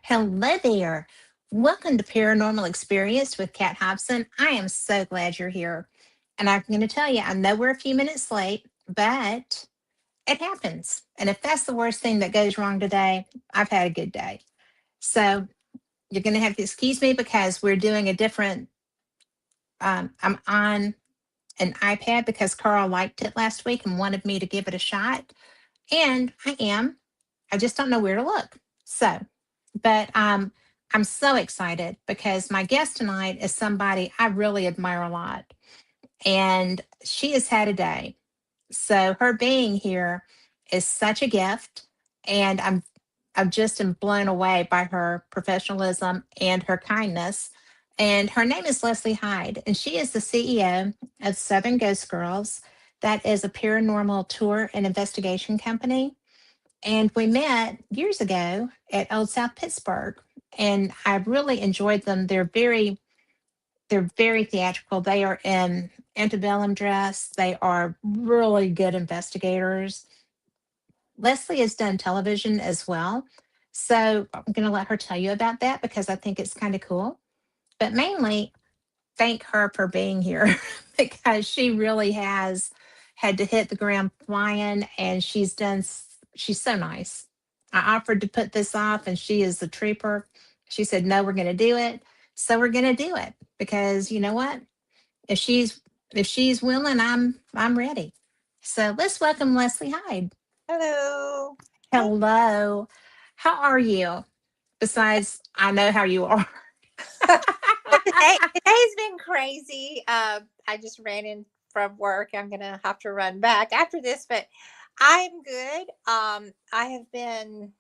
Hello there. Welcome to Paranormal Experience with Kat Hobson. I am so glad you're here. And I'm going to tell you, I know we're a few minutes late, but it happens. And if that's the worst thing that goes wrong today, I've had a good day. So you're going to have to excuse me because we're doing a different, I'm on an iPad because Carl liked it last week and wanted me to give it a shot. And I am. I just don't know where to look. But I'm so excited because my guest tonight is somebody I really admire a lot. And she has had a day. So her being here is such a gift. And I'm just am blown away by her professionalism and her kindness. And her name is Lesley Hyde, and she is the CEO of Southern Ghost Girls. That is a paranormal tour and investigation company, and we met years ago at Old South Pittsburgh. And I really enjoyed them. They're very theatrical. They are in antebellum dress. They are really good investigators. Leslie has done television as well. So I'm going to let her tell you about that because I think it's kind of cool. But mainly, thank her for being here because she really has had to hit the ground flying, and she's so nice. I offered to put this off and she is a trooper. She said, "No, we're going to do it." So we're going to do it because you know what? If she's willing, I'm ready. So let's welcome Leslie Hyde. Hello. Hey. Hello. How are you? Besides, I know how you are. Well, today's been crazy. I just ran in from work. I'm gonna have to run back after this, but I'm good. I have been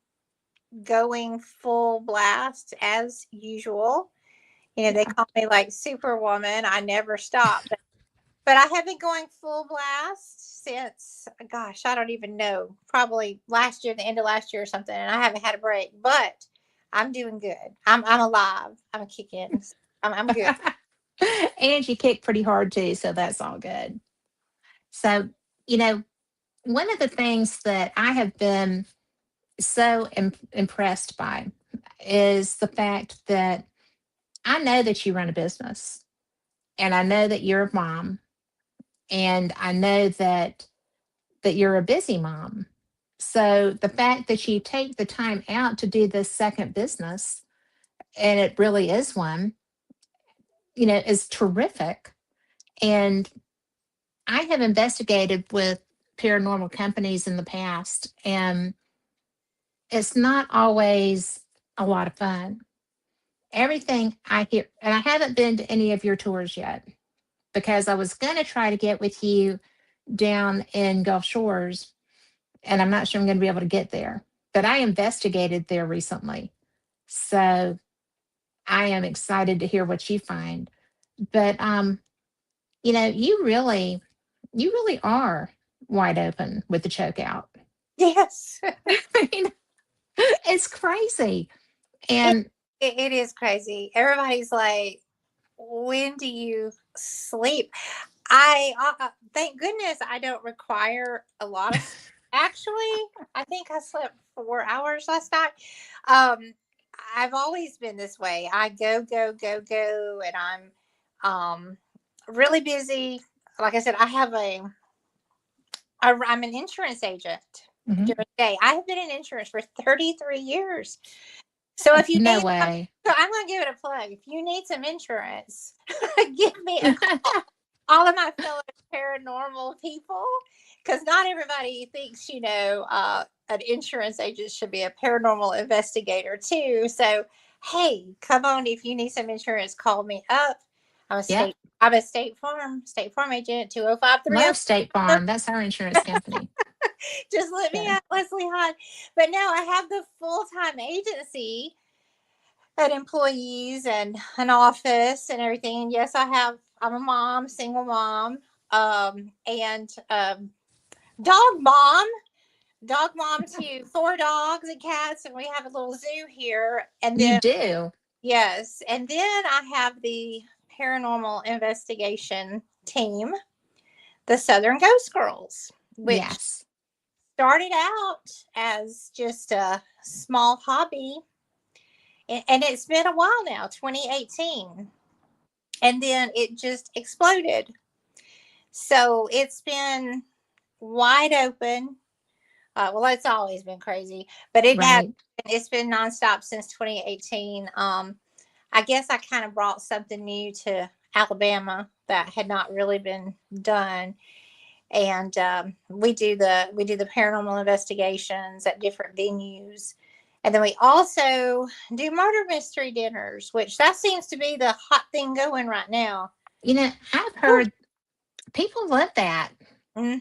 going full blast as usual. They Yeah. call me like Superwoman. I never stop, but I have been going full blast since, gosh, I don't even know, probably last year, the end of last year or something, and I haven't had a break. But I'm doing good. I'm alive. I'm kicking. I'm good. And you kick pretty hard too, so that's all good. So, you know, one of the things that I have been so impressed by is the fact that I know that you run a business, and I know that you're a mom, and I know that you're a busy mom. So the fact that you take the time out to do this second business, and it really is one, is terrific. And I have investigated with paranormal companies in the past, and it's not always a lot of fun. Everything I hear, and I haven't been to any of your tours yet because I was going to try to get with you down in Gulf Shores, and I'm not sure I'm going to be able to get there. But I investigated there recently. So I am excited to hear what you find. But you really are wide open with the choke out. Yes. I mean, it's crazy. It, And it is crazy. Everybody's like, when do you sleep? Thank goodness I don't require a lot of sleep. Actually, I think I slept 4 hours last night. Um, I've always been this way. I go, go, go, go, and I'm really busy. Like I said, I'm an insurance agent mhm, during the day. I have been in insurance for 33 years. So if you no need some, way. so I'm going to give it a plug. If you need some insurance, give me a call. All of my fellow paranormal people, because not everybody thinks, an insurance agent should be a paranormal investigator too. So, hey, come on. If you need some insurance, call me up. I'm a Yeah. state, I'm a state farm agent, 20530. Love State Farm. That's our insurance company. Just let me So, at Lesley Hyde. But no, I have the full time agency and employees and an office and everything. And yes, I'm a mom, single mom, and dog mom, dog mom to 4 dogs and cats, and we have a little zoo here. And you then do. yes, and then I have the paranormal investigation team, the Southern Ghost Girls, which Yes. started out as just a small hobby. And it's been a while now, 2018. And then it just exploded. So it's been wide open. Well, it's always been crazy, but Right. it's been nonstop since 2018. I guess I kind of brought something new to Alabama that had not really been done. And we do the paranormal investigations at different venues, and then we also do murder mystery dinners, which that seems to be the hot thing going right now. I've heard people love that. Hmm.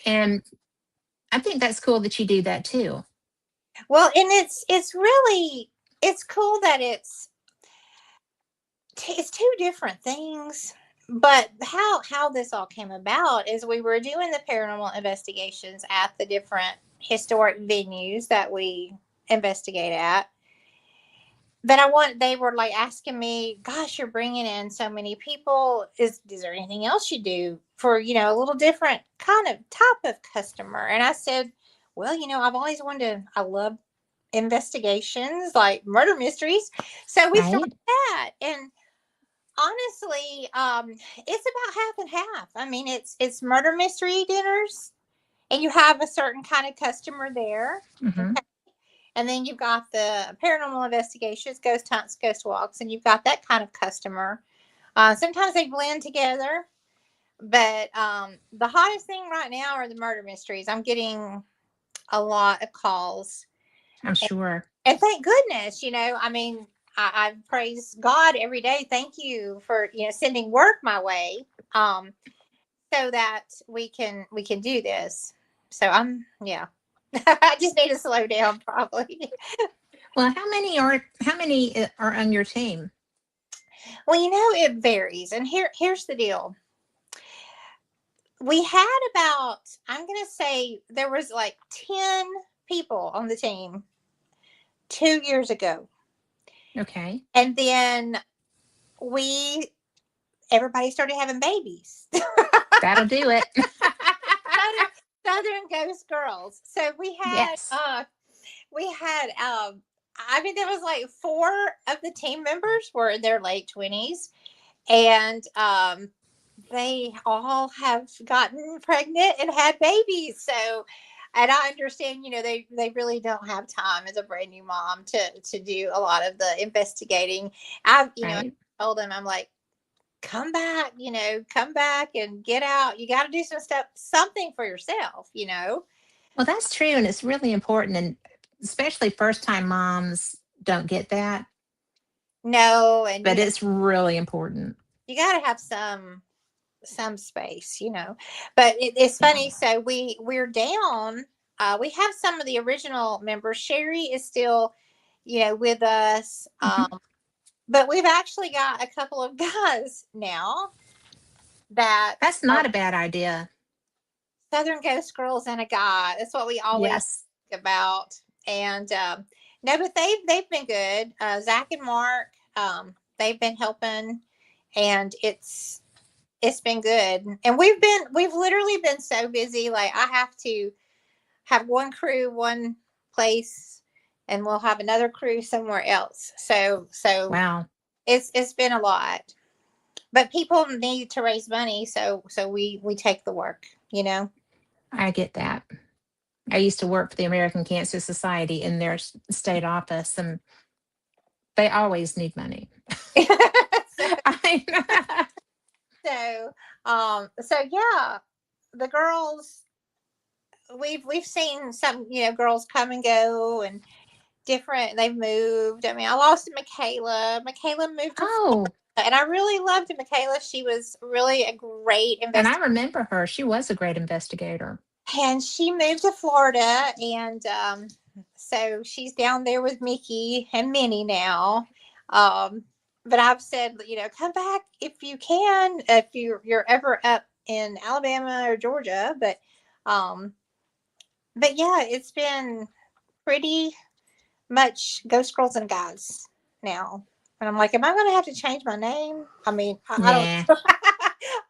And I think that's cool that you do that too. Well, and it's really, it's cool that it's two different things. But how this all came about is we were doing the paranormal investigations at the different historic venues that we investigate at. But they were like asking me, gosh, you're bringing in so many people, is there anything else you do for, a little different kind of type of customer? And I said, well, I've always wanted I love investigations, like murder mysteries. So we started Right. that. And honestly, it's about half and half. I mean, it's murder mystery dinners, and you have a certain kind of customer there. Hmm. And then you've got the paranormal investigations, ghost hunts, ghost walks, and you've got that kind of customer. Sometimes they blend together, but the hottest thing right now are the murder mysteries. I'm getting a lot of calls, I'm and, sure. and thank goodness, I mean, I praise God every day. Thank you for sending work my way, so that we can do this. So I'm yeah. I just need to slow down, probably. Well, how many are on your team? Well, it varies. And here's the deal. We had about, I'm going to say there was like 10 people on the team 2 years ago. Okay. And then we, everybody started having babies. That'll do it. Southern Ghost Girls. So Yes. we had, I mean, there was like four of the team members were in their late 20s. And, they all have gotten pregnant and had babies. So, and I understand, they really don't have time as a brand new mom to do a lot of the investigating. I Right. told them, I'm like, come back and get out. You got to do some stuff, something for yourself. Well, that's true. And it's really important. And especially first time moms don't get that, No, and but it's really important. you got to have some space. But it's Yeah. funny. So we're down. We have some of the original members. Sherry is still, with us. Hmm. But we've actually got a couple of guys now that That's are not a bad idea. Southern Ghost Girls and a guy. That's what we always Yes. think about. And no, but they've been good. Zach and Mark, they've been helping, and it's been good. And we've literally been so busy. Like, I have to have one crew one place, and we'll have another crew somewhere else. So Wow. it's been a lot. But people need to raise money, so we take the work. I get that. I used to work for the American Cancer Society in their state office, and they always need money. so, I, so yeah, the girls, we've seen some girls come and go, and different, they've moved. I mean, I lost Michaela moved to Florida, oh, and I really loved Michaela. She was really a great and I investigator. remember her. She was a great investigator. And she moved to Florida, and so she's down there with Mickey and Minnie now. Um, but I've said, come back if you can, if you're ever up in Alabama or Georgia. Um, but yeah, it's been pretty much Ghost Girls and Guys now. And I'm like, am I going to have to change my name? I mean, I don't, Nah.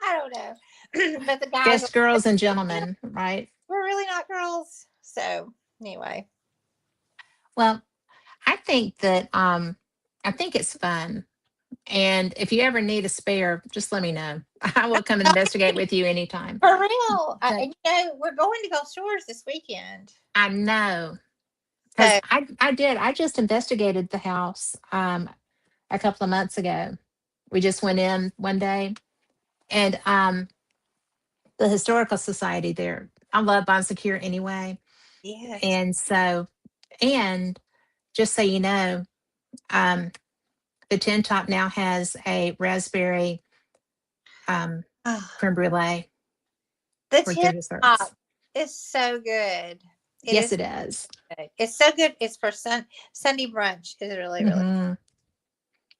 I don't know. But the guys, Just girls and gentlemen, right? we're really not girls. So anyway. Well, I think that I think it's fun. And if you ever need a spare, just let me know. I will come and investigate with you anytime. For real. But And you know, we're going to Gulf Shores this weekend. I know because So I did. I just investigated the house a couple of months ago. We just went in one day, and the historical society there. I love Bon Secure anyway, yes. and so and just so you know, um, the tin top now has a raspberry um, Oh, creme brulee the for their tip desserts. top is so good. It Yes, is it is. good. It's so good. It's for Sunday brunch. Is really really. Hmm.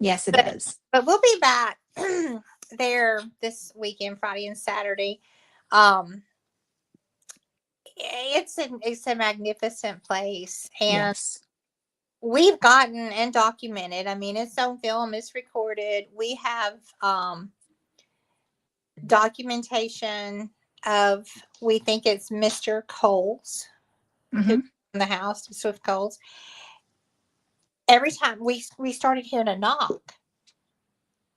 Yes, it But is. we'll be back there this weekend, Friday and Saturday. Um, it's a magnificent place, and Yes. we've gotten and documented. I mean, it's on film, it's recorded. We have documentation of, we think it's Mr. Coles who Hmm. in the house, Swift Coles. Every time we started hearing a knock,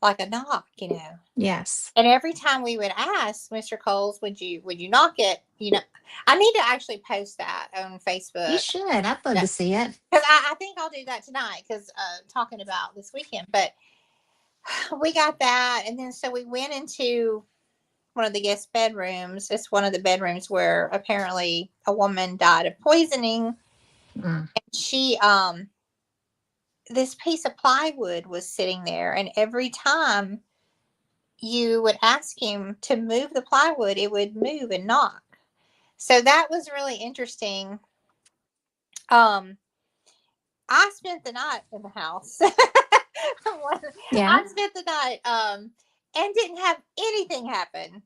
like a knock, you know. Yes. And every time we would ask Mr. Coles, would you knock it? You know, I need to actually post that on You Facebook. should. I'd love Because to see it. I think I'll do that tonight, because talking about this weekend. But we got that, and then so we went into one of the guest bedrooms. It's one of the bedrooms where apparently a woman died of poisoning. Mm. She this piece of plywood was sitting there, and every time you would ask him to move the plywood, it would move and knock. So that was really interesting. Um, I spent the night in the house. Yeah. I spent the night and didn't have anything happen.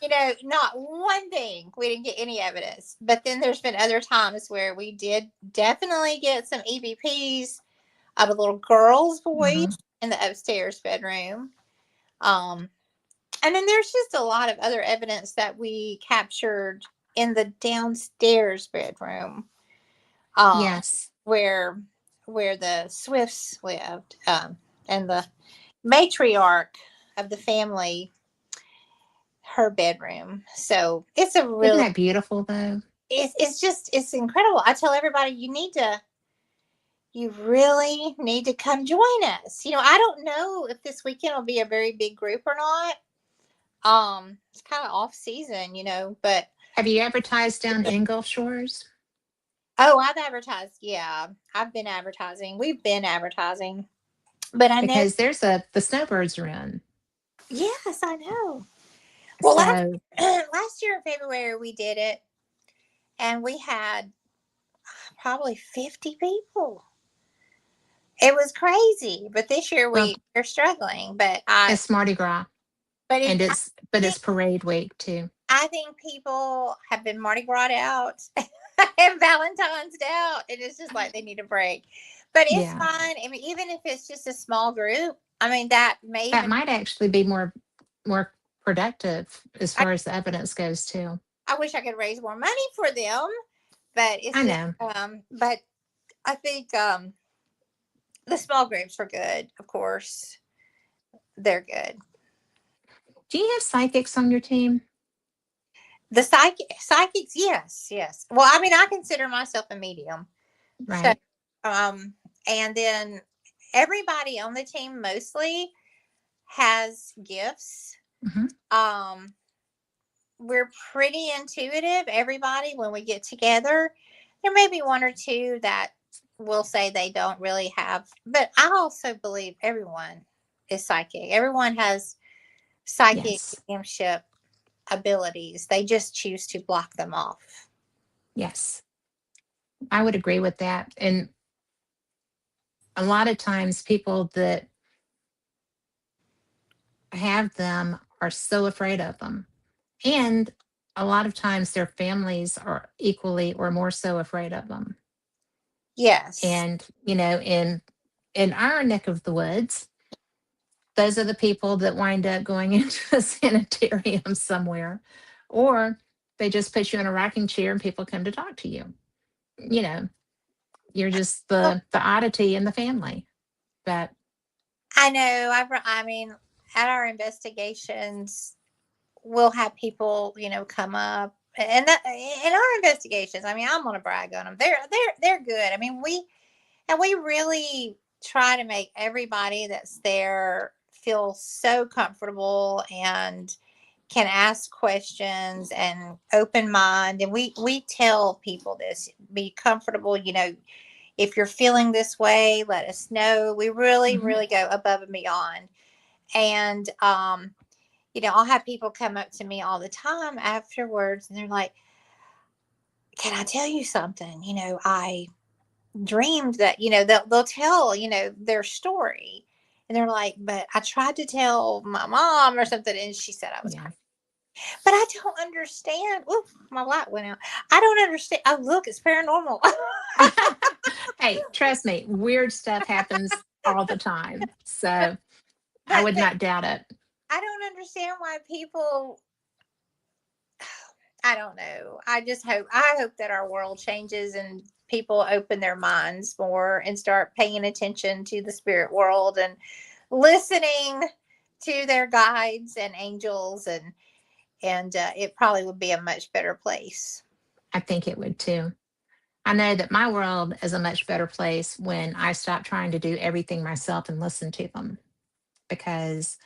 You know, not one thing. We didn't get any evidence. But then there's been other times where we did definitely get some EVPs of a little girl's voice Hmm. in the upstairs bedroom. Um, and then there's just a lot of other evidence that we captured in the downstairs bedroom, um, Yes. where the Swifts lived, and the matriarch of the family, her bedroom. So it's a Isn't really, that beautiful though? it's just, it's incredible. I tell everybody, you really need to come join us. You know, I don't know if this weekend will be a very big group or not. It's kind of off season, you know, but Have you advertised down in Gulf Shores? oh, I've advertised. Yeah, I've been advertising. We've been advertising, but I know. Because there's the snowbirds are in. Yes, I know. Well, last So last year in February we did it, and we had probably 50 people. It was crazy, but this year well, we're struggling. But I it's Mardi Gras, but and I it's think parade week too. I think people have been Mardi Gras out and Valentine's out, and it's just like they need a break. But it's Yeah, fine. I mean, even if it's just a small group, I mean, that may that even. might actually be more productive as I, far as the evidence goes too. I wish I could raise more money for them, but it's I just. know. But I think the small groups are good. Of course, they're good. Do you have psychics on your team? The psychics, yes, yes. Well, I mean, I consider myself a medium. So, Right. um, and then everybody on the team mostly has gifts. Hmm. Um, we're pretty intuitive, everybody, when we get together. There may be one or two that will say they don't really have, but I also believe everyone is psychic. Everyone has psychic Yes. mediumship abilities. They just choose to block them off. Yes. I would agree with that. And a lot of times people that have them are so afraid of them. And a lot of times their families are equally or more so afraid of them. Yes. And, in our neck of the woods, those are the people that wind up going into a sanitarium somewhere, or they just put you in a rocking chair and people come to talk to you. You know, You're just Oh, the oddity in the family. But I know. I mean, at our investigations, we'll have people, come up, and that in our investigations. I mean, I'm gonna brag on them. They're good. I mean, we really try to make everybody that's there feel so comfortable and can ask questions and open mind. And we tell people this: be comfortable. If you're feeling this way, let us know. We really, mhm, really go above and beyond. And I'll have people come up to me all the time afterwards, and they're like, "Can I tell you something? I dreamed that." They'll tell their story, and they're like, "But I tried to tell my mom or something, and she said I was yeah. crazy." But I don't understand. Ooh, my light went out. I don't understand. Oh, look, it's paranormal. Hey, trust me, weird stuff happens all the time. So I but would but not doubt it. I don't understand why people. I don't know. I hope that our world changes and people open their minds more and start paying attention to the spirit world and listening to their guides and angels, and it probably would be a much better place. I think it would too. I know that my world is a much better place when I stop trying to do everything myself and listen to them, because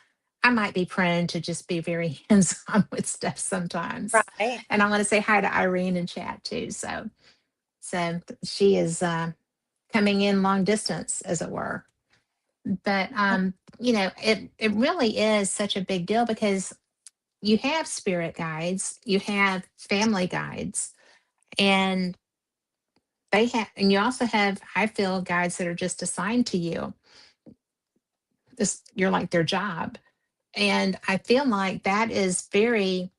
I might be prone to just be very hands on with stuff sometimes. Right. And I want to say hi to Irene in chat too. So she is coming in long distance, as it were. But it really is such a big deal, because you have spirit guides, you have family guides, and and you also have, I feel, guides that are just assigned to you. You're like their job. And I feel like that is very,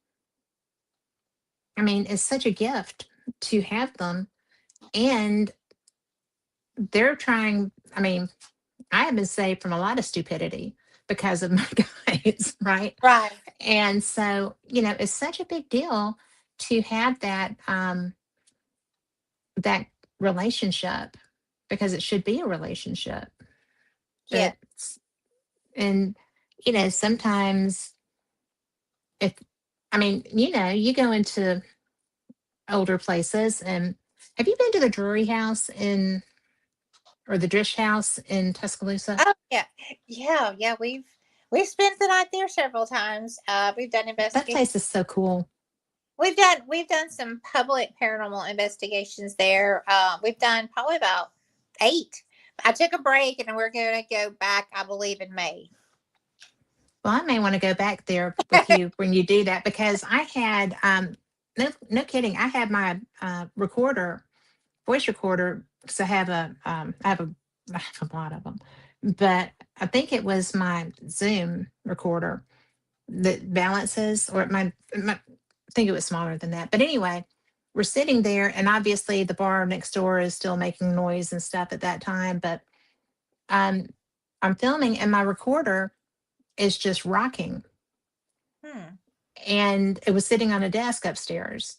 I mean, it's such a gift to have them. And they're trying, I mean, I have been saved from a lot of stupidity because of my guides, right? Right. And so, it's such a big deal to have that relationship, because it should be a relationship. Yeah. But and sometimes, if I mean, you go into older places, and have you been to the Drury House or the Drish House in Tuscaloosa? Oh yeah. Yeah. Yeah. We've spent the night there several times. We've done That investigations. place is so cool. We've done some public paranormal investigations there. We've done probably about 8. I took a break, and we're going to go back, I believe, in May. Well, I may want to go back there with you when you do that, because I had, no kidding, I had my voice recorder, because I have a lot of them, but I think it was my Zoom recorder that balances, or I think it was smaller than that. But anyway, we're sitting there, and obviously the bar next door is still making noise and stuff at that time. But um, I'm filming, and my recorder is just rocking, Hmm. and it was sitting on a desk upstairs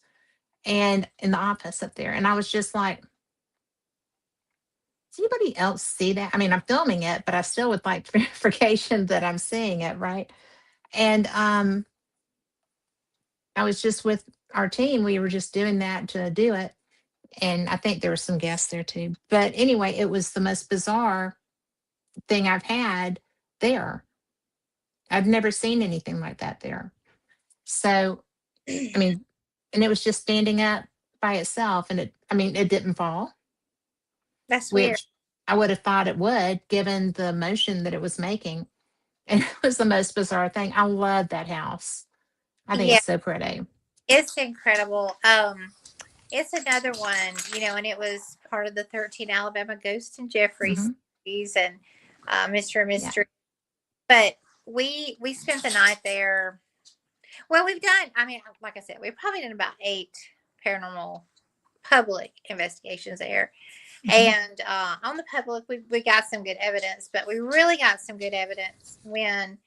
and in the office up there. And I was just like, does anybody else see that? I mean, I'm filming it, but I still would like verification that I'm seeing it, right? And I was just with our team. We were just doing that to do it. And I think there were some guests there too. But anyway, it was the most bizarre thing I've had there. I've never seen anything like that there. So, I mean, and it was just standing up by itself. And it didn't fall, That's weird. which I would have thought it would, given the motion that it was making. And it was the most bizarre thing. I love that house. I think Yeah, it's so pretty. it's incredible. It's another one, and it was part of the 13 Alabama Ghost and Jeffrey Hmm. series, and Mr. and Yeah. Mystery. But we spent the night there. Well, we've done. I mean, like I said, we've probably done about 8 paranormal public investigations there. Hmm. And on the public, we got some good evidence, but we really got some good evidence when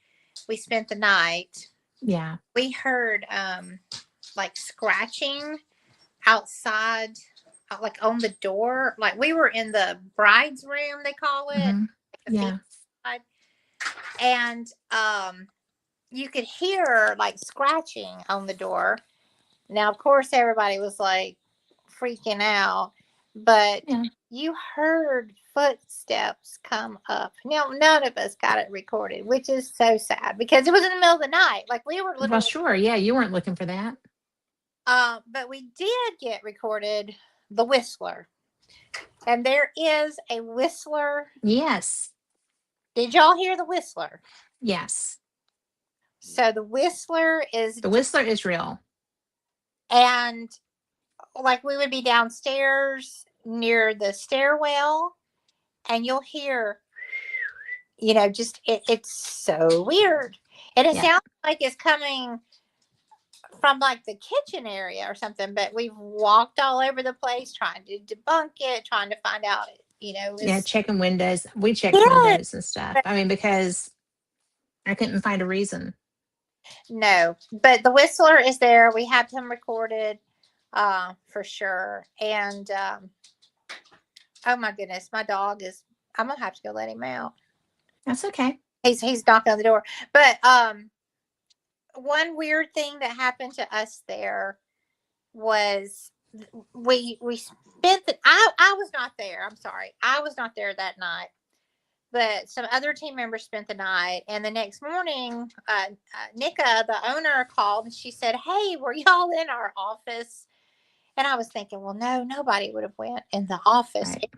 we spent the night. Yeah. We heard like scratching outside like on the door. Like we were in the bride's room, they call it, Hmm. like the female Yeah. side, and you could hear like scratching on the door. Now, of course, everybody was like freaking out, but Yeah. you heard footsteps come up. Now, none of us got it recorded, which is so sad because it was in the middle of the night. Like we were Well, literally, sure. Yeah, you weren't looking for that. but we did get recorded the Whistler. And there is a Whistler. Yes. Did y'all hear the Whistler? Yes. So the Whistler is, The Whistler is real. and like we would be downstairs near the stairwell, and you'll hear, just it's so weird. And it Yeah. sounds like it's coming from like the kitchen area or something, but we've walked all over the place trying to debunk it, trying to find out, Yeah. it's, Checking windows. We checked yeah, windows and stuff. I mean, because I couldn't find a reason. no, but the Whistler is there. We have him recorded, for sure. And, oh my goodness, my dog is, I'm going to have to go let him out. That's okay. He's knocking on the door. But, one weird thing that happened to us there was we spent I was not there. I'm sorry. I was not there that night. But some other team members spent the night, and the next morning, Nika, the owner, called and she said, "Hey, were y'all in our office?" And I was thinking, well, no, nobody would have went in the office. Right.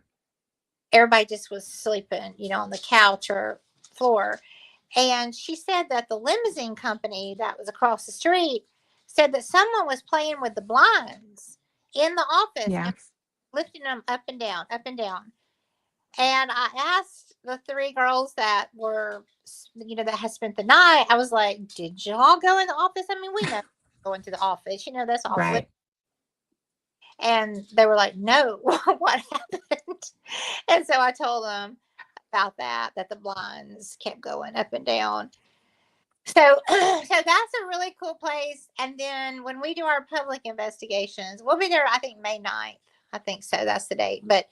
Everybody just was sleeping, on the couch or floor. And she said that the limousine company that was across the street said that someone was playing with the blinds in the office Yeah. and lifting them up and down, up and down. And I asked the three girls that were, that had spent the night, I was like, did y'all go in the office? I mean, we know going to the office, that's off limits. Right. And they were like, no, what happened? And so I told them about that the blinds kept going up and down. So, so that's a really cool place. And then when we do our public investigations, we'll be there, I think, May 9th. I think so. That's the date. But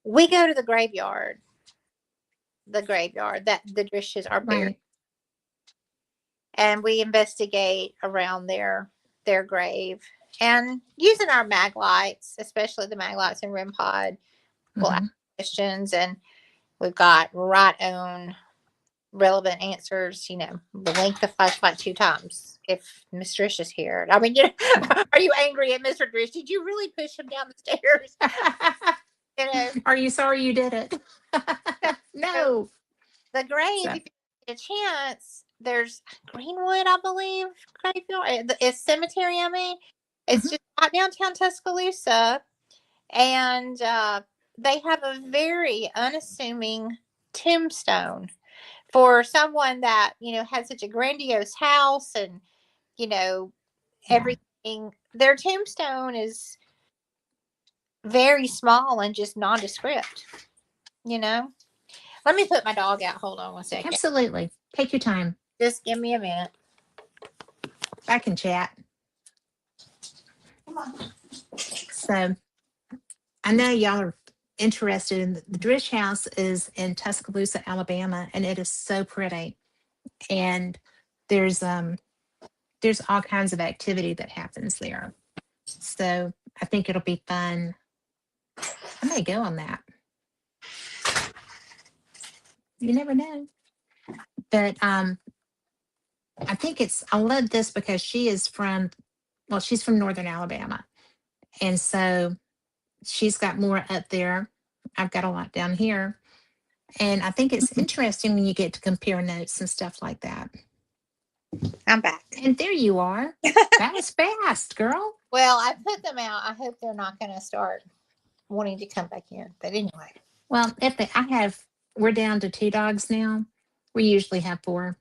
we go to the graveyard that the Drishes are buried. Right. And we investigate around their grave. And using our mag lights, especially the mag lights in REM pod, we'll ask Hmm. questions, and we've got right on relevant answers. Blink the flashlight 2 times if Mr. Drish is here. I mean, are you angry at Mr. Drish? Did you really push him down the stairs? Are you sorry you did it? So No. the grave, So, if you get a chance, there's Greenwood, I believe, graveyard. It's cemetery. I mean, it's mhm. just right downtown Tuscaloosa, and they have a very unassuming tombstone for someone that had such a grandiose house, and you know Yeah. everything. Their tombstone is very small and just nondescript. You know. Let me put my dog out. Hold on one second. Absolutely. Take your time. Just give me a minute. I can chat. Come on. So I know y'all are interested in the Drish House is in Tuscaloosa, Alabama, and it is so pretty. And there's um there's all kinds of activity that happens there. So I think it'll be fun. I may go on that. You never know. But I think I love this because she's from northern Alabama. And so she's got more up there. I've got a lot down here. And I think it's interesting when you get to compare notes and stuff like that. I'm back. And there you are. That was fast, girl. Well, I put them out. I hope they're not going to start wanting to come back in. But anyway. Well, we're down to two dogs now. We usually have four,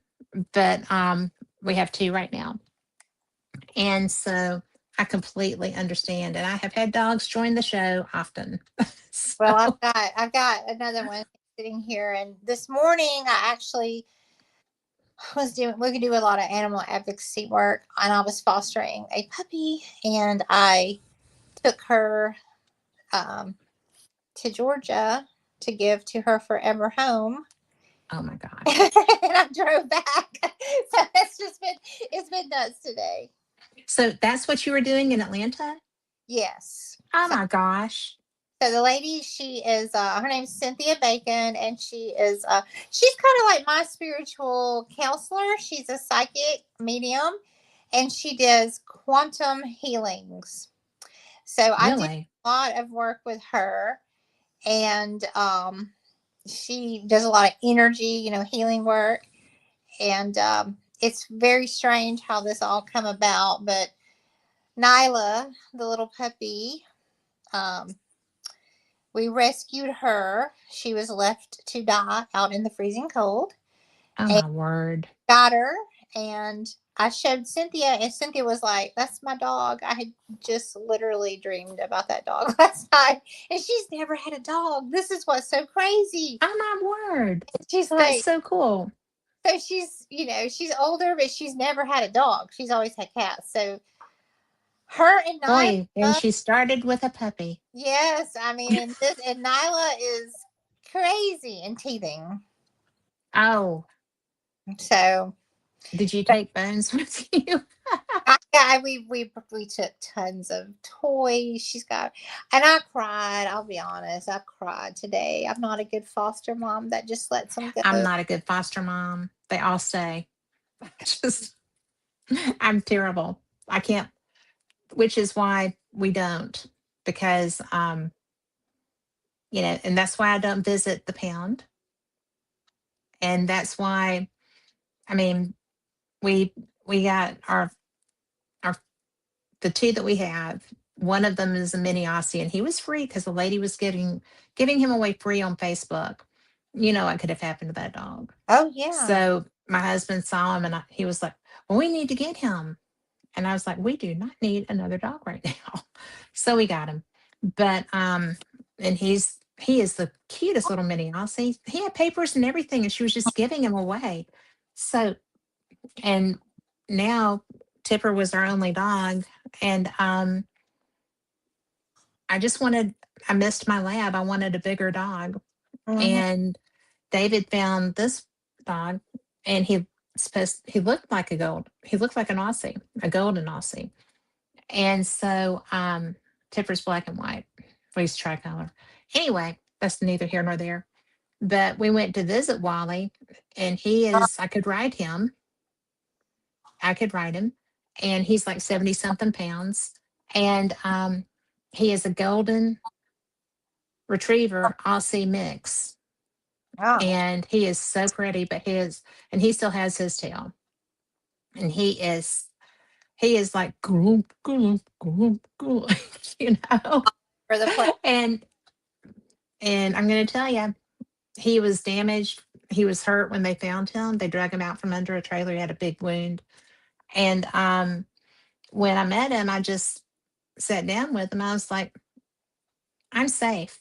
but we have two right now. And so I completely understand. And I have had dogs join the show often. Well, So, I've got another one sitting here, and this morning I actually we could do a lot of animal advocacy work, and I was fostering a puppy, and I took her um, to Georgia to give to her forever home. Oh my gosh. And I drove back. So it's been nuts today. So that's what you were doing in Atlanta? Yes. Oh So, my gosh. so the lady, she is her name's Cynthia Bacon, and she's kind of like my spiritual counselor. She's a psychic medium, and she does quantum healings. So I do Really? a lot of work with her, and she does a lot of energy, healing work. And it's very strange how this all come about. But Nyla, the little puppy, um, we rescued her. She was left to die out in the freezing cold, Oh and my word. got her. And I showed Cynthia, and Cynthia was like, "That's my dog. I had just literally dreamed about that dog last night, and she's never had a dog. This is what's so crazy." Oh my word. She's That's like, so cool. so she's older, but she's never had a dog. She's always had cats. So her and Boy, and Nyla, she started with a puppy. yes, I mean, and Nyla is crazy and teething. Oh, So did you take Bones with you? we took tons of toys. She's got, and I cried. I'll be honest, I cried today. I'm not a good foster mom that just lets them I'm go. not a good foster mom. They all say. Just I'm terrible. I can't, which is why we don't, because and that's why I don't visit the pound. And that's why, I mean, we we got our the two that we have. One of them is a mini Aussie, and he was free because the lady was giving him away free on Facebook. You know what could have happened to that dog. Oh yeah, So my husband saw him, and he was like, "Well, we need to get him." And I was like, "We do not need another dog right now." So we got him. But and he is the cutest little mini Aussie. He had papers and everything, and she was just giving him away. So and now Tipper was our only dog, and I just wanted I missed my lab. I wanted a bigger dog. hmm, And David found this dog, and he looked like he looked like an Aussie, a golden Aussie. And so Tipper's black and white. Well, he's tricolor. Anyway, that's neither here nor there. But we went to visit Wally, and I could ride him. I could ride him. And he's like 70 something pounds. And he is a golden retriever Aussie mix. oh, And he is so pretty, and he still has his tail. And he is like, "Groom, groom, groom, groom," you know. for the play. And I'm going to tell you, he was damaged. He was hurt when they found him. They drug him out from under a trailer. He had a big wound. And when I met him, I just sat down with him. I was like, "I'm safe.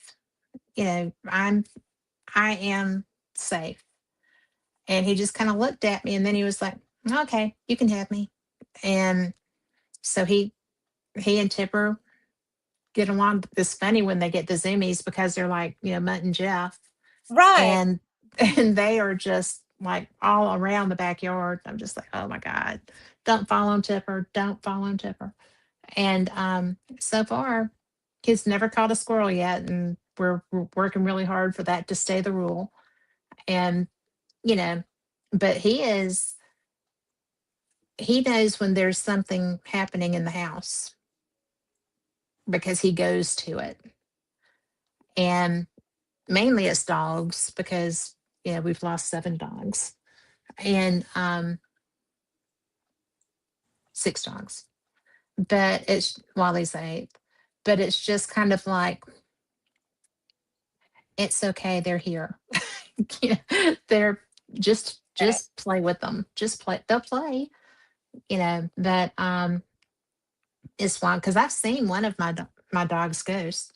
I am safe." And he just kind of looked at me, and then he was like, "Okay, you can have me." And so he and Tipper get along. It's funny when they get the zoomies because they're like, Mutt and Jeff, Right. and and they are just like all around the backyard. I'm just like, oh my God, don't fall on Tipper, don't fall on Tipper. And so far, he's never caught a squirrel yet, and we're working really hard for that to stay the rule. And you know, but he knows when there's something happening in the house because he goes to it. And mainly it's dogs because we've lost 7 dogs and 6 dogs. But it's Wally's 8th. But it's just kind of like it's okay. They're here. They're Okay. just play with them. Just play. They'll play. But it's one because I've seen one of my dog's ghosts.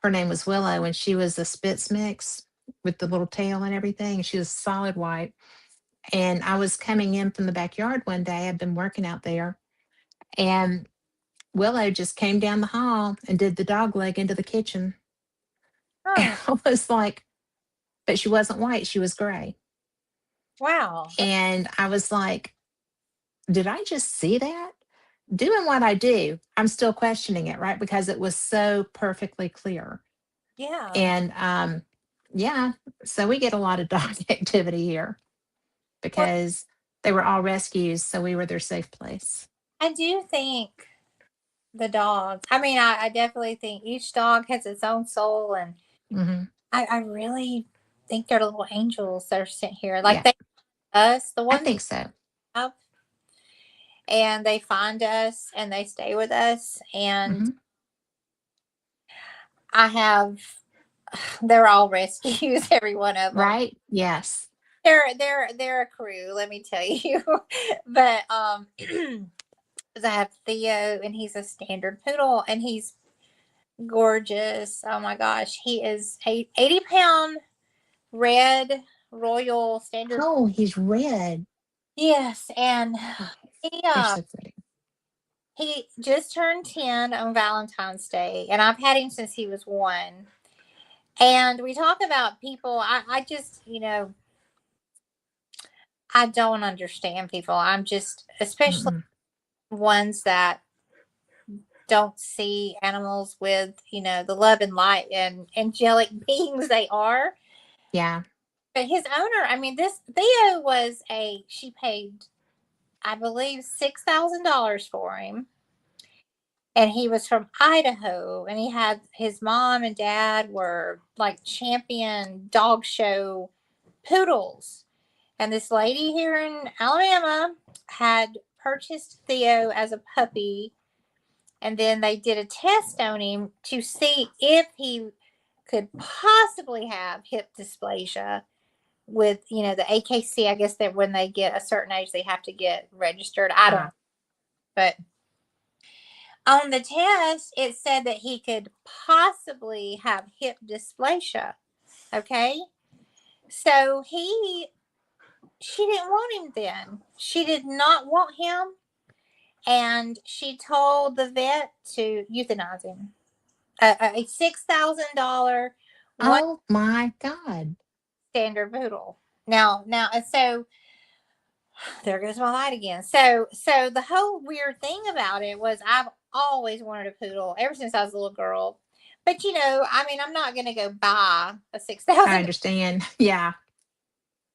Her name was Willow, and she was a Spitz mix with the little tail and everything. She was solid white. And I was coming in from the backyard one day. I'd been working out there, and Willow just came down the hall and did the dog leg into the kitchen. And Oh, I was like, but she wasn't white, she was gray. wow. And I was like, did I just see that? Doing what I do, I'm still questioning it, right? Because it was so perfectly clear. Yeah. And yeah, so we get a lot of dog activity here Well, because they were all rescues, so we were their safe place. I do think the dogs, I mean, I definitely think each dog has its own soul. And Hmm. I really think they're little angels that are sent here. Like Yeah, they, us, the I ones think so. up, and they find us and they stay with us. And Hmm. I have, they're all rescues, every one of them. Right? Yes. They're a crew, let me tell you. But I have Theo, and he's a standard poodle, and he's gorgeous. Oh my gosh, he is a 80-pound red royal standard. Oh, he's red. Yes, and Oh, he they're uh so pretty. he just turned 10 on Valentine's Day, and I've had him since he was 1. And we talk about people. I just, I don't understand people. I'm just, especially Mm-mm. ones that don't see animals with, the love and light and angelic beings they are. Yeah. But his owner, I mean, this Theo she paid, I believe, $6,000 for him. And he was from Idaho, and he had his mom and dad were like champion dog show poodles. And this lady here in Alabama had purchased Theo as a puppy, and then they did a test on him to see if he could possibly have hip dysplasia with, the AKC. I guess that when they get a certain age, they have to get registered. I don't know. Ah. But on the test, it said that he could possibly have hip dysplasia. Okay. So she didn't want him then. She did not want him. And she told the vet to euthanize him. A $6,000 one Oh my God. standard poodle. So there goes my light again. So the whole weird thing about it was I've always wanted a poodle ever since I was a little girl. But I mean, I'm not going to go buy a six I thousand. understand. Yeah.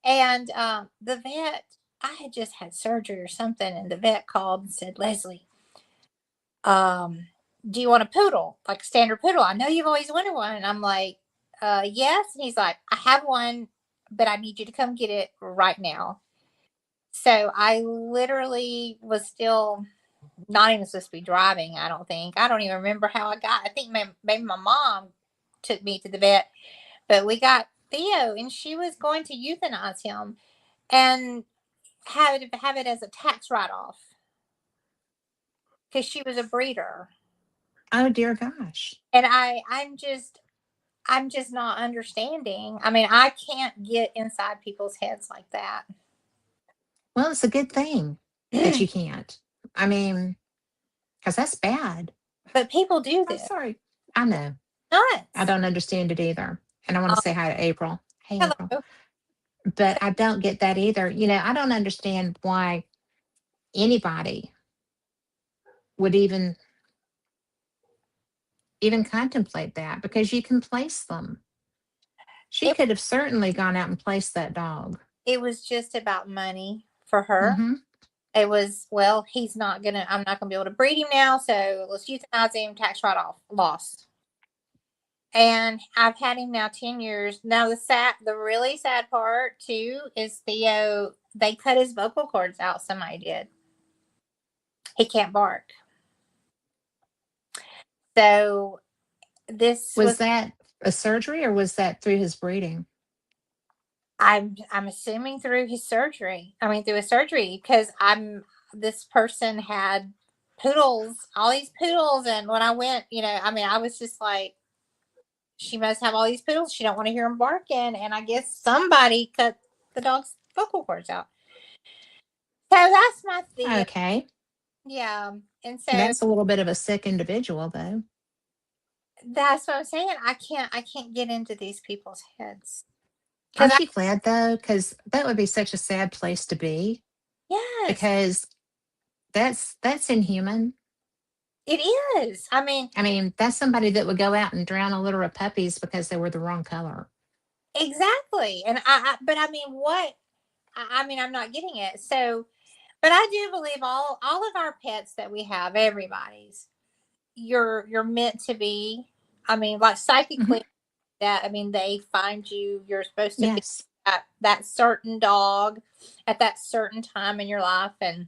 And the vet, I had just had surgery or something, and the vet called and said, Lesley, um, do you want a poodle, like a standard poodle? I know you've always wanted one. And I'm like, yes. And he's like, I have one, but I need you to come get it right now. So I literally was still not even supposed to be driving. I don't think. I don't even remember how I got. I think maybe my mom took me to the vet, but we got Theo, and she was going to euthanize him and have it as a tax write off because she was a breeder. Oh dear gosh. And I'm just not understanding. I mean, I can't get inside people's heads like that. Well, it's a good thing that you can't. I mean, because that's bad. But people do I'm this. sorry. I know. I Nuts. don't understand it either. And I want to Um, say hi to April. Hey, April. hello. But I don't get that either. I don't understand why anybody would even contemplate that because you can place them. She It could have certainly gone out and placed that dog. it was just about money for her. Hmm. It was, well, I'm not gonna be able to breed him now, so let's euthanize him, tax write off, lost. And I've had him now 10 years. Now the really sad part too is Theo. They cut his vocal cords out. Somebody did. He can't bark. So this Was was. that a surgery or was that through his breeding? I'm assuming through his surgery. I mean, through his surgery, because this person had poodles, all these poodles, and when I went, I mean, I was just like, she must have all these poodles. She don't want to hear them barking, and I guess somebody cut the dog's vocal cords out. So that's my Theo. Okay. Yeah. And so That's a little bit of a sick individual, though. that's what I'm saying. I can't get into these people's heads. Cause Aren't you glad, though? Because that would be such a sad place to be. yes, Because that's inhuman. it is. I mean, I mean, that's somebody that would go out and drown a litter of puppies because they were the wrong color. exactly. And but I mean, what? I mean, I'm not getting it. So, but I do believe all of our pets that we have, everybody's, you're meant to be. I mean, like Mhm. psychically, that I mean, they find you. You're supposed to be Yes, that certain dog at that certain time in your life, and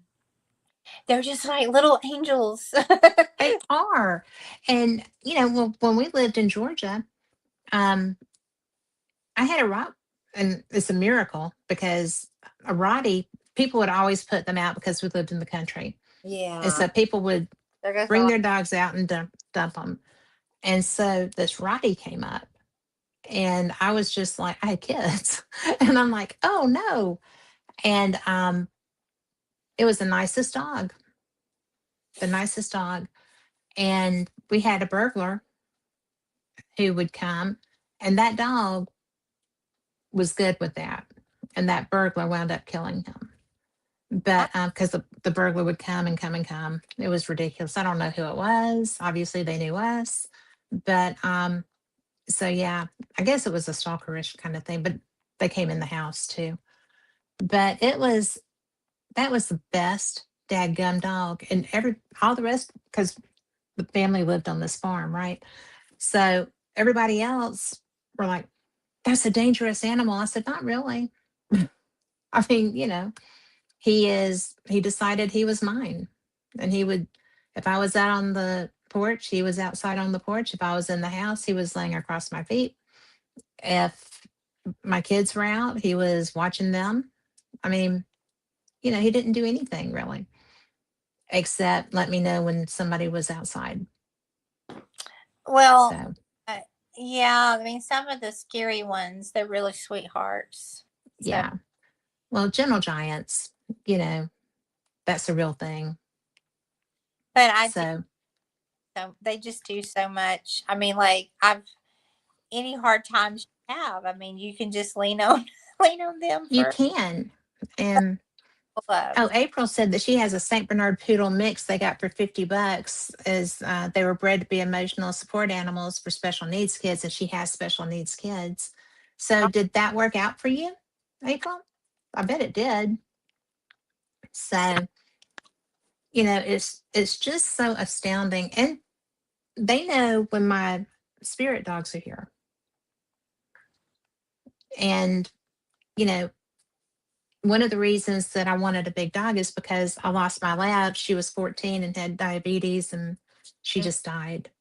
they're just like little angels. they are. And when we lived in Georgia, um, I had a rot, and it's a miracle because a rottie, people would always put them out because we lived in the country, and Yeah, so people would there goes my bring life. their dogs out and dump them. And so this rottie came up, and I was just like, I had kids, and I'm like, oh no. And it was the nicest dog, the nicest dog. And we had a burglar who would come, and that dog was good with that. And that burglar wound up killing him. But because the burglar would come and come and come, it was ridiculous. I don't know who it was. Obviously, they knew us. But so yeah, I guess it was a stalkerish kind of thing. But they came in the house too. But that was the best dadgum dog, and all the rest because the family lived on this farm, right? So everybody else were like, that's a dangerous animal. I said, not really. I mean, he decided he was mine. And if I was out on the porch, he was outside on the porch. If I was in the house, he was laying across my feet. If my kids were out, he was watching them. I mean, he didn't do anything really except let me know when somebody was outside. Well, So, uh, yeah. I mean, some of the scary ones, they're really sweethearts. So, yeah. Well, gentle giants, you know, that's a real thing. but I do. So, So they just do so much. I mean, like I've any hard times you have. I mean, you can just lean on lean on them you for can. And love. oh, April said that she has a Saint Bernard poodle mix they got for $50. Is they were bred to be emotional support animals for special needs kids, and she has special needs kids. So, did that work out for you, April? I bet it did. So, it's just so astounding, and they know when my spirit dogs are here, and you know one of the reasons that I wanted a big dog is because I lost my lab. She was 14 and had diabetes, and she Mm. just died.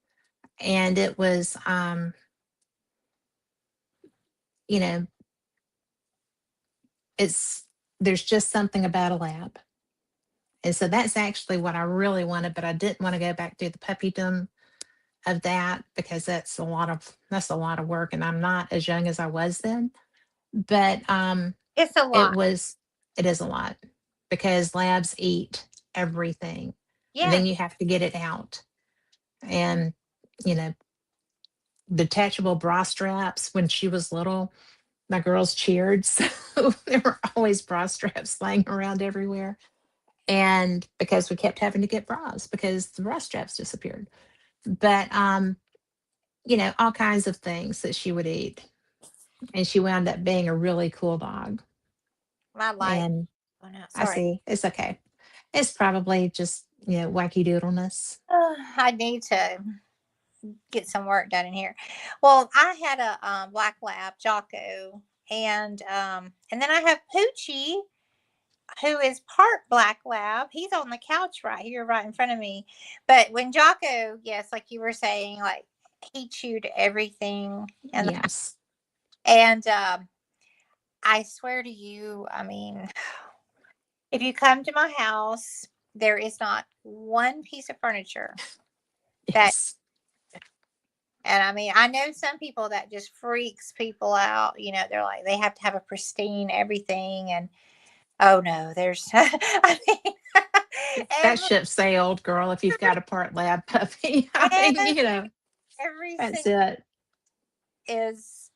And it was, you know, it's there's just something about a lab. And so that's actually what I really wanted, but I didn't want to go back to the puppydom of that because that's a lot of work, and I'm not as young as I was then. But It's a it lot. was it is a lot because labs eat everything. And Yes. then you have to get it out. And you know detachable bra straps. When she was little, my girls cheered, so there were always bra straps laying around everywhere. And because we kept having to get bras because the bra straps disappeared. But all kinds of things that she would eat. And she wound up being a really cool dog. My light. And Oh no, I sorry. see, it's okay. It's probably just wacky doodleness. I need to get some work done in here. Well, I had a black lab, Jocko, and then I have Poochie, who is part black lab. He's on the couch right here, right in front of me. But when Jocko, yes, like you were saying, like he chewed everything, Yes. and I swear to you, I mean, if you come to my house, there is not one piece of furniture that. Yes. And I mean, I know some people that just freaks people out. You know, they're like they have to have a pristine everything, and oh no, there's. I mean, That every ship sailed, girl, if you've got a part lab puppy. I mean, every, every that's single it. is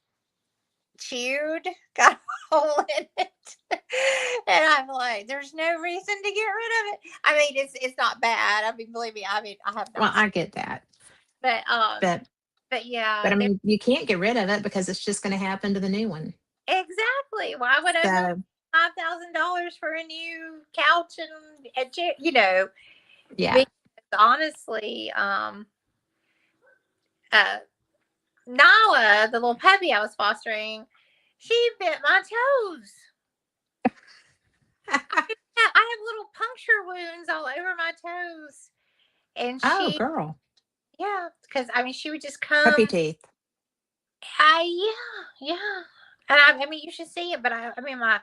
chewed, got a hole in it. And I'm like, there's no reason to get rid of it. I mean, it's not bad. I mean, believe me, I mean, I have Well, not, I get that. but But but but yeah, I mean, you can't get rid of it because it's just going to happen to the new one. exactly. Why would I go So, $5,000 for a new couch and a chair? You know, yeah. because honestly, uh, Nala, the little puppy I was fostering, she bit my toes. Yeah, I have little puncture wounds all over my toes. And Oh, she, girl. yeah, because I mean, she would just Puppy come. teeth. Yeah, yeah. And I mean, you should see it, but I mean, my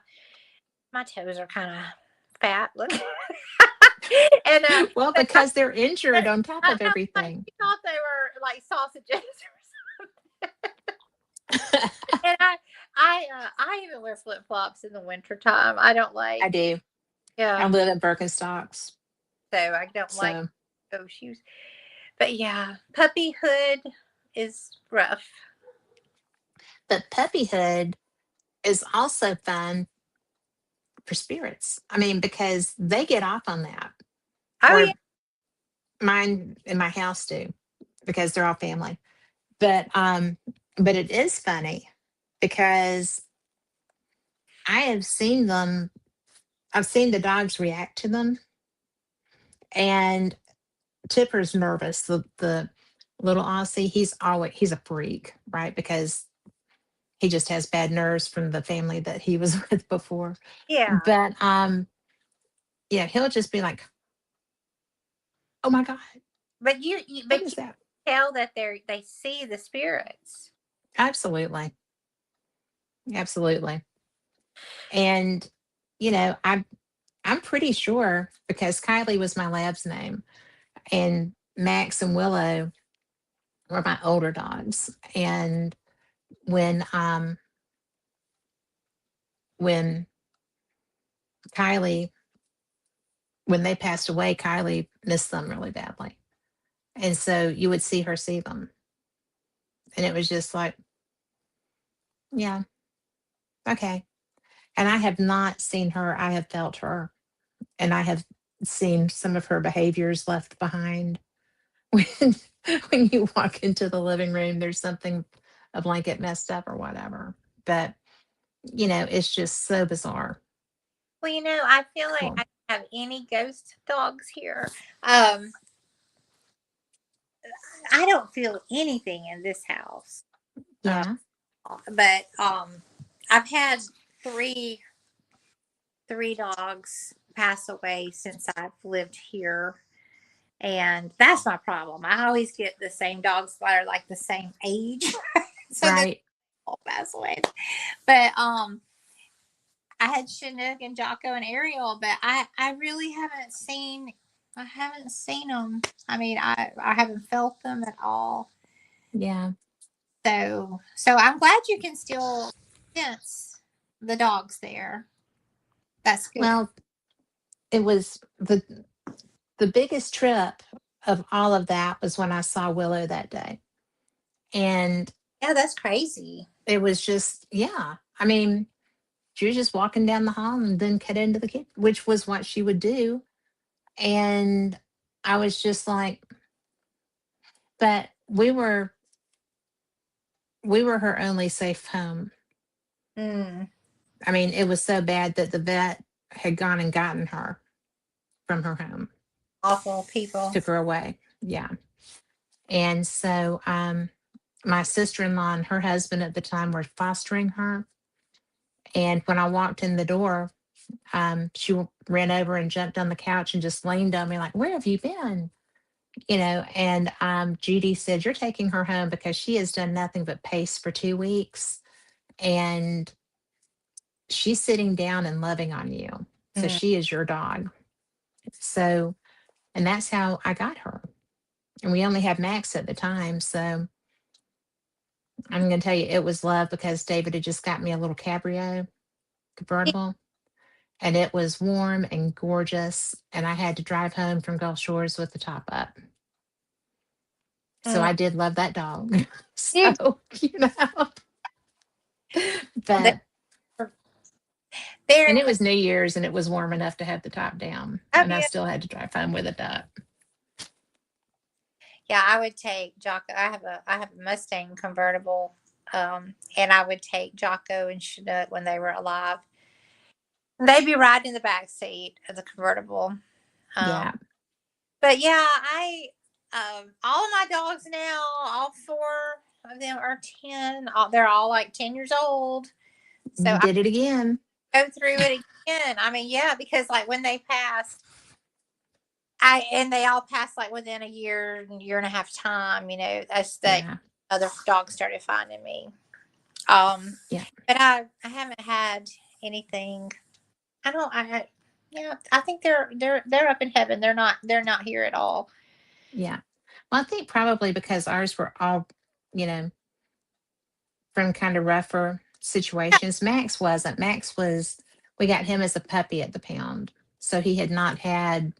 toes are kind of fat looking. And Well, but I, because they're injured on top of no, like everything. she thought they were like sausages. And I even wear flip flops in the wintertime. I don't I like, do. I yeah, live in Birkenstocks. so I don't like So, those shoes. But yeah, puppyhood is rough. but puppyhood is also fun for spirits. I mean, because they get off on that, Oh yeah, or mine in my house do, because they're all family. But it is funny because I have seen them. I've seen the dogs react to them, and Tipper's nervous. The little Aussie, he's a freak, right? Because he just has bad nerves from the family that he was with before. yeah. But yeah, he'll just be like, "Oh my god, what But is you that?" tell that they see the spirits. Absolutely, absolutely. And I'm pretty sure because Kylie was my lab's name, and Max and Willow were my older dogs. And when um when Kylie when they passed away, Kylie missed them really badly. And so you would see them. And it was just like, yeah, okay. And I have not seen her. I have felt her. And I have seen some of her behaviors left behind. When when you walk into the living room, there's something, a blanket messed up or whatever. But it's just so bizarre. Well, I feel like Cool. I don't have any ghost dogs here. Um, I don't feel anything in this house. Uh, Yeah. but I've had three three dogs pass away since I've lived here. And that's my problem. I always get the same dogs that are like the same age. So they Right. all pass away. But I had Chinook and Jocko and Ariel, but I really haven't seen them. I mean, I haven't felt them at all. Yeah. So I'm glad you can still sense the dogs there. That's good. Well, it was the biggest trip of all of that was when I saw Willow that day. And Yeah, that's crazy. it was just, yeah. I mean, she was just walking down the hall and then cut into the kitchen, which was what she would do. And I was just like, but we were her only safe home. Mm, I mean, it was so bad that the vet had gone and gotten her from her home, awful people. took her away. Yeah. And so my sister-in-law and her husband at the time were fostering her. And when I walked in the door, she ran over and jumped on the couch and just leaned on me like, "Where have you been?" And Judy said, "You're taking her home because she has done nothing but pace for 2 weeks. And she's sitting down and loving on you. So Mm. she is your dog." So, and that's how I got her. And we only had Max at the time. So I'm going to tell you, it was love because David had just got me a little Cabrio convertible. and it was warm and gorgeous. And I had to drive home from Gulf Shores with the top up. So Mm. I did love that dog. You So, they're, but, and they're it was New Year's and it was warm enough to have the top down. oh And I yeah. still had to drive home with it up. Yeah, I would take Jocko. I have a Mustang convertible, and I would take Jocko and Chinook when they were alive. They'd be riding in the back seat of the convertible. Um, Yeah. but yeah, I all of my dogs now, all four of them are 10. They're all like 10 years old. So You I did it again. go through it again. I mean, yeah, because like when they passed, I and they all passed like within a year and a half time. As the Yeah. other dogs started finding me. Yeah. But I haven't had anything. I don't. Yeah, I think they're up in heaven. They're not here at all. Yeah. Well, I think probably because ours were all, you know, from kind of rougher situations. Max wasn't. Max was, we got him as a puppy at the pound. So he had not had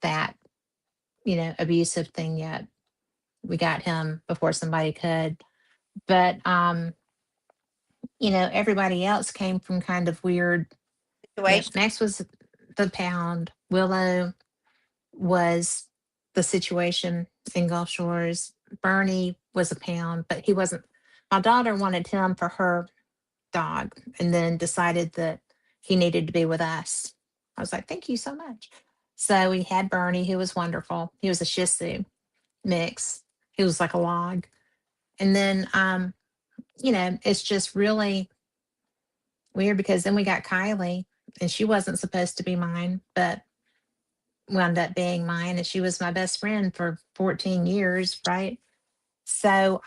that, abusive thing yet. We got him before somebody could. But, everybody else came from kind of weird. Situation. Max was the pound. Willow was the situation in Gulf Shores. Bernie was a pound, but he wasn't. My daughter wanted him for her dog and then decided that he needed to be with us. I was like, thank you so much. So we had Bernie, who was wonderful. He was a Shih Tzu mix. He was like a log. And then, it's just really weird because then we got Kylie and she wasn't supposed to be mine, but wound up being mine. And she was my best friend for 14 years. Right. So,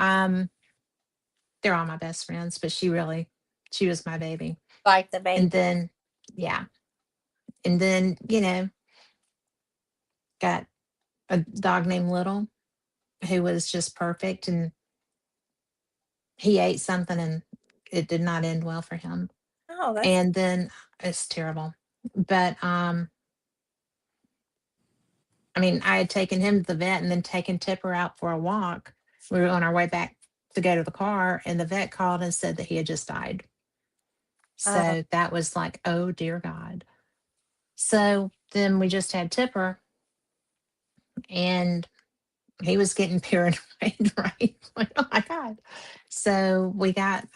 they're all my best friends, but she was my baby. Like the And baby. then, yeah. And then, got a dog named Little who was just perfect. And he ate something and it did not end well for him. Oh, that's And then it's terrible. But I mean, I had taken him to the vet and then taken Tipper out for a walk. We were on our way back to go to the car, and the vet called and said that he had just died. oh, So that was like, oh dear God. So then we just had Tipper, and he was getting paranoid, right? Like, oh my God. So we got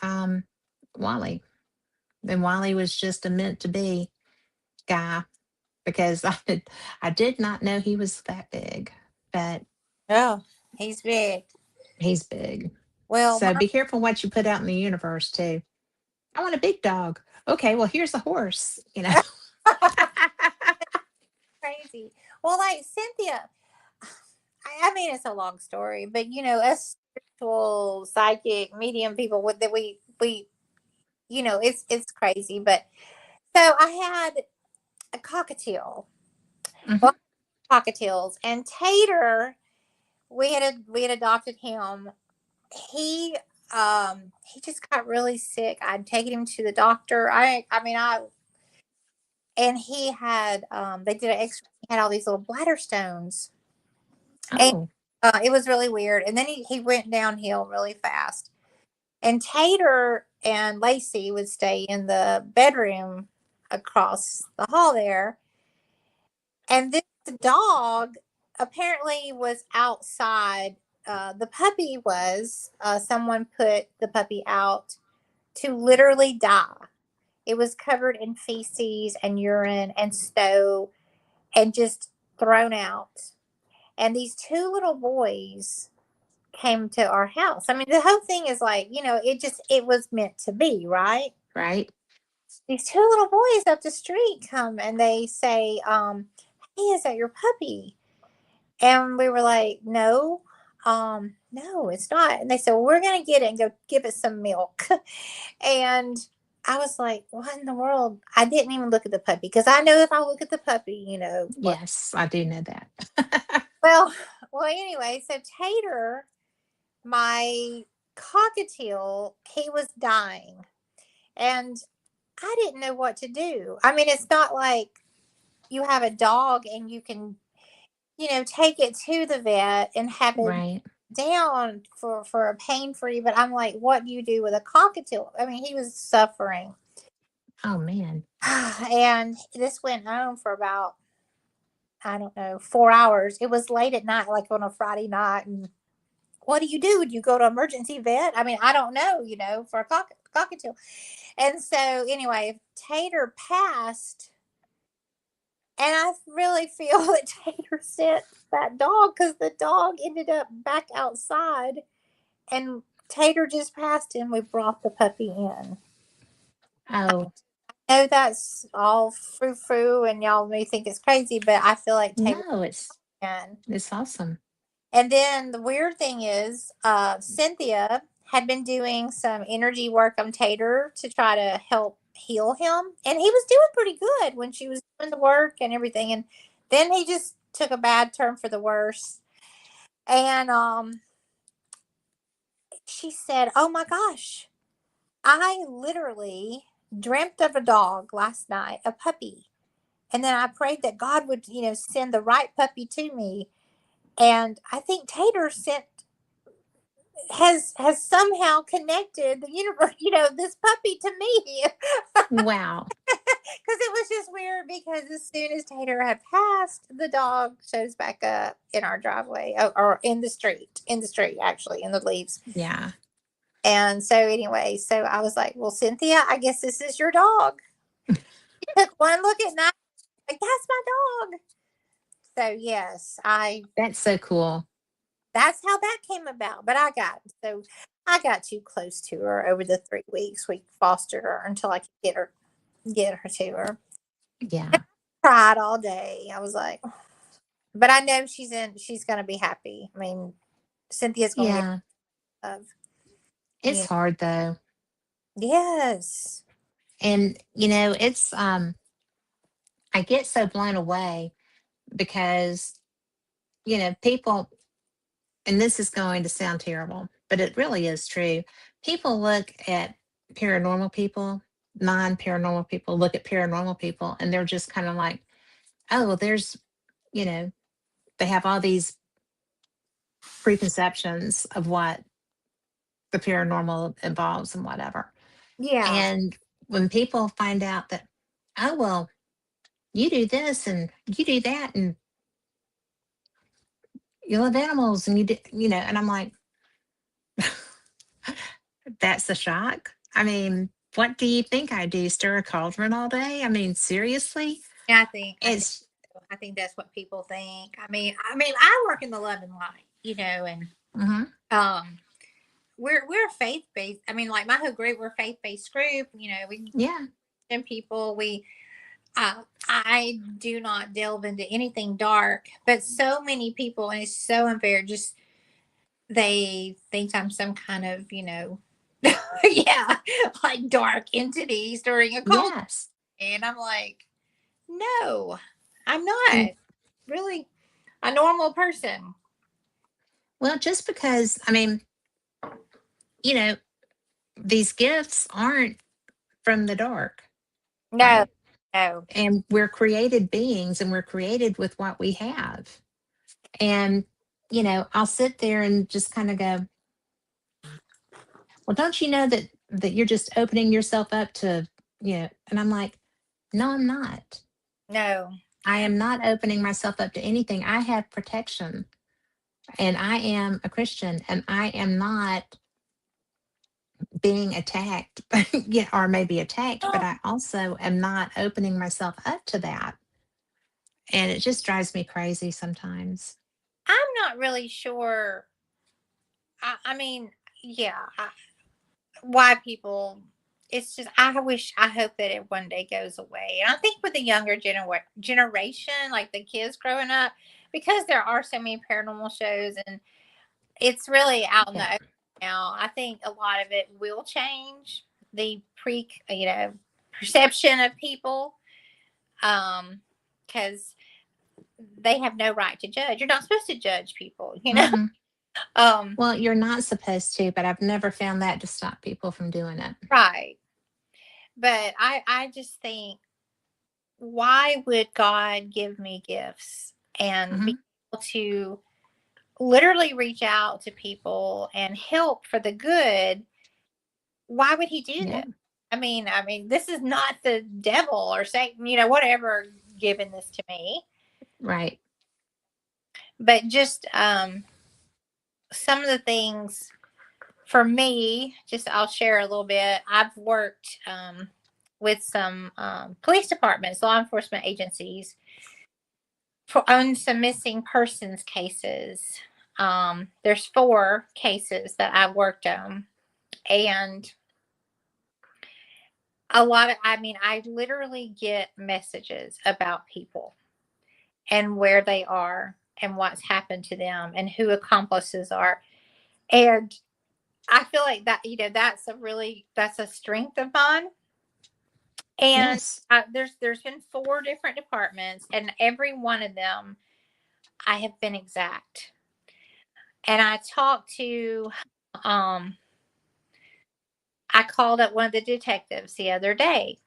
Wally. And Wally was just a meant to be guy because I did not know he was that big, but oh, he's big. he's big. Well, So my be careful what you put out in the universe too. I want a big dog. Okay, well here's a horse. crazy. Well, like Cynthia, I mean, it's a long story, but us spiritual, psychic, medium people with that we it's crazy. But so I had a cockatiel, Hmm. well, cockatiels, and Tater. We had adopted him. He just got really sick. I'd taken him to the doctor. I mean I and he had they did an X-ray. He had all these little bladder stones, and Oh, it was really weird. And then he went downhill really fast. And Tater and Lacey would stay in the bedroom across the hall there. And this dog apparently was outside. The puppy was. Someone put the puppy out to literally die. It was covered in feces and urine and snow and just thrown out. And these two little boys came to our house. I mean, the whole thing is like, it was meant to be, right? right. These two little boys up the street come and they say, hey, is that your puppy? And we were like, no, no, it's not. And they said, well, we're going to get it and go give it some milk. And I was like, what in the world? I didn't even look at the puppy because I know if I look at the puppy, what. Yes, I do know that. Well, well, anyway, so Tater, my cockatiel, he was dying. And I didn't know what to do. I mean, it's not like you have a dog and you can, take it to the vet and have it Right. down for a pain free. But I'm like, what do you do with a cockatiel? I mean, he was suffering. Oh man. And this went on for about, I don't know, 4 hours. It was late at night, like on a Friday night. And what do? Do you go to emergency vet? I mean, I don't know, for a cockatiel. And so, anyway, Tater passed. And I really feel that Tater sent that dog because the dog ended up back outside and Tater just passed him. We brought the puppy in. Oh I know that's all frou frou and y'all may think it's crazy, but I feel like Tater no, it's can. it's awesome. And then the weird thing is, Cynthia had been doing some energy work on Tater to try to help heal him. And he was doing pretty good when she was doing the work and everything. And then he just took a bad turn for the worse. And she said, "Oh my gosh, I literally dreamt of a dog last night, a puppy. And then I prayed that God would, send the right puppy to me. And I think Tater sent has somehow connected the universe, this puppy to me." Wow. Because it was just weird because as soon as Tater had passed, the dog shows back up in our driveway, or in the street, actually, in the leaves. Yeah. And so, anyway, so I was like, well, Cynthia, I guess this is your dog. She took one look at night, like, that's my dog. So, yes, That's so cool. that's how that came about. But I got too close to her over the 3 weeks we fostered her until I could get her to her. Yeah. Cried all day. I was like, but I know she's gonna be happy. I mean, Cynthia's gonna get Yeah. love. It's hard though. Yes. And it's I get so blown away because people, and this is going to sound terrible, but it really is true. People look at paranormal people, non-paranormal people look at paranormal people, and they're just kind of like, oh, well, you know, they have all these preconceptions of what the paranormal involves and whatever. Yeah. And when people find out that, oh, well, you do this and you do that and you love animals and and I'm like, that's a shock. I mean, what do you think I do? Stir a cauldron all day? I mean, seriously? Yeah, It's, I think that's what people think. I mean, I work in the love and light, and mhm, um, we're faith based. I mean, like my whole group, we're faith based group. We yeah, and people we. I do not delve into anything dark, but so many people, and it's so unfair. Just they think I'm some kind of, yeah, like dark entity stirring a cold, yes. and I'm like, no, I'm And not really a normal person. well, just because, I mean, you know, these gifts aren't from the dark, No, right? no, And we're created beings and we're created with what we have. And, I'll sit there and just kind of go, well, don't you know that you're just opening yourself up to, and I'm like, no, I'm not. no. I am not opening myself up to anything. I have protection and I am a Christian and I am not being attacked, yeah, or maybe attacked, but I also am not opening myself up to that. And it just drives me crazy sometimes. I'm not really sure. I mean, yeah, why people. It's just I hope that it one day goes away. And I think with the younger generation, like the kids growing up, because there are so many paranormal shows and it's really out in the Yeah. open now. I think a lot of it will change the perception of people, because they have no right to judge. You're not supposed to judge people. Hmm. um, Well, you're not supposed to, but I've never found that to stop people from doing it. right. But I just think, why would God give me gifts and be Hmm. able to literally reach out to people and help for the good? Why would he do Yeah. this? I mean, this is not the devil or Satan, whatever, giving this to me. Right. But just some of the things for me, just I'll share a little bit. I've worked with some police departments, law enforcement agencies, on some missing persons cases. There's 4 cases that I've worked on, and I literally get messages about people and where they are and what's happened to them and who accomplices are. And I feel like that, that's a strength of mine. And Yes. there's been 4 different departments, and every one of them I have been exact. And um, I called up one of the detectives the other day,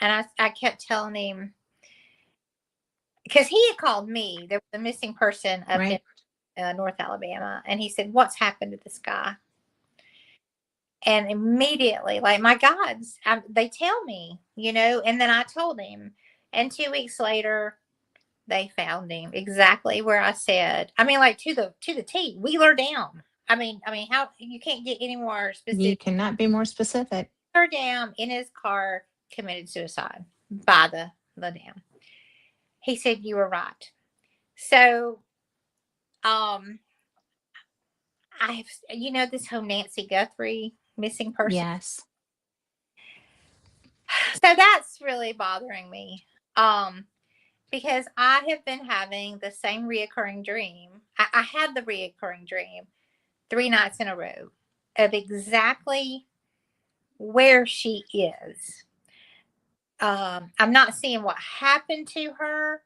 and I kept telling him, because he had called me. There was a missing person up in Right. North Alabama, and he said, "What's happened to this guy?" And immediately, like, my gods, they tell me, and then I told him, and 2 weeks later, they found him exactly where I said. I mean, like, to the T, Wheeler down. I mean, how you can't get any more You specific. cannot be more specific. Wheeler down in his car, committed suicide by the dam. He said you were right. So, um, I've this whole Nancy Guthrie missing person. Yes. So that's really bothering me. Because I have been having the same reoccurring dream. I had the reoccurring dream 3 nights in a row of exactly where she is. I'm not seeing what happened to her.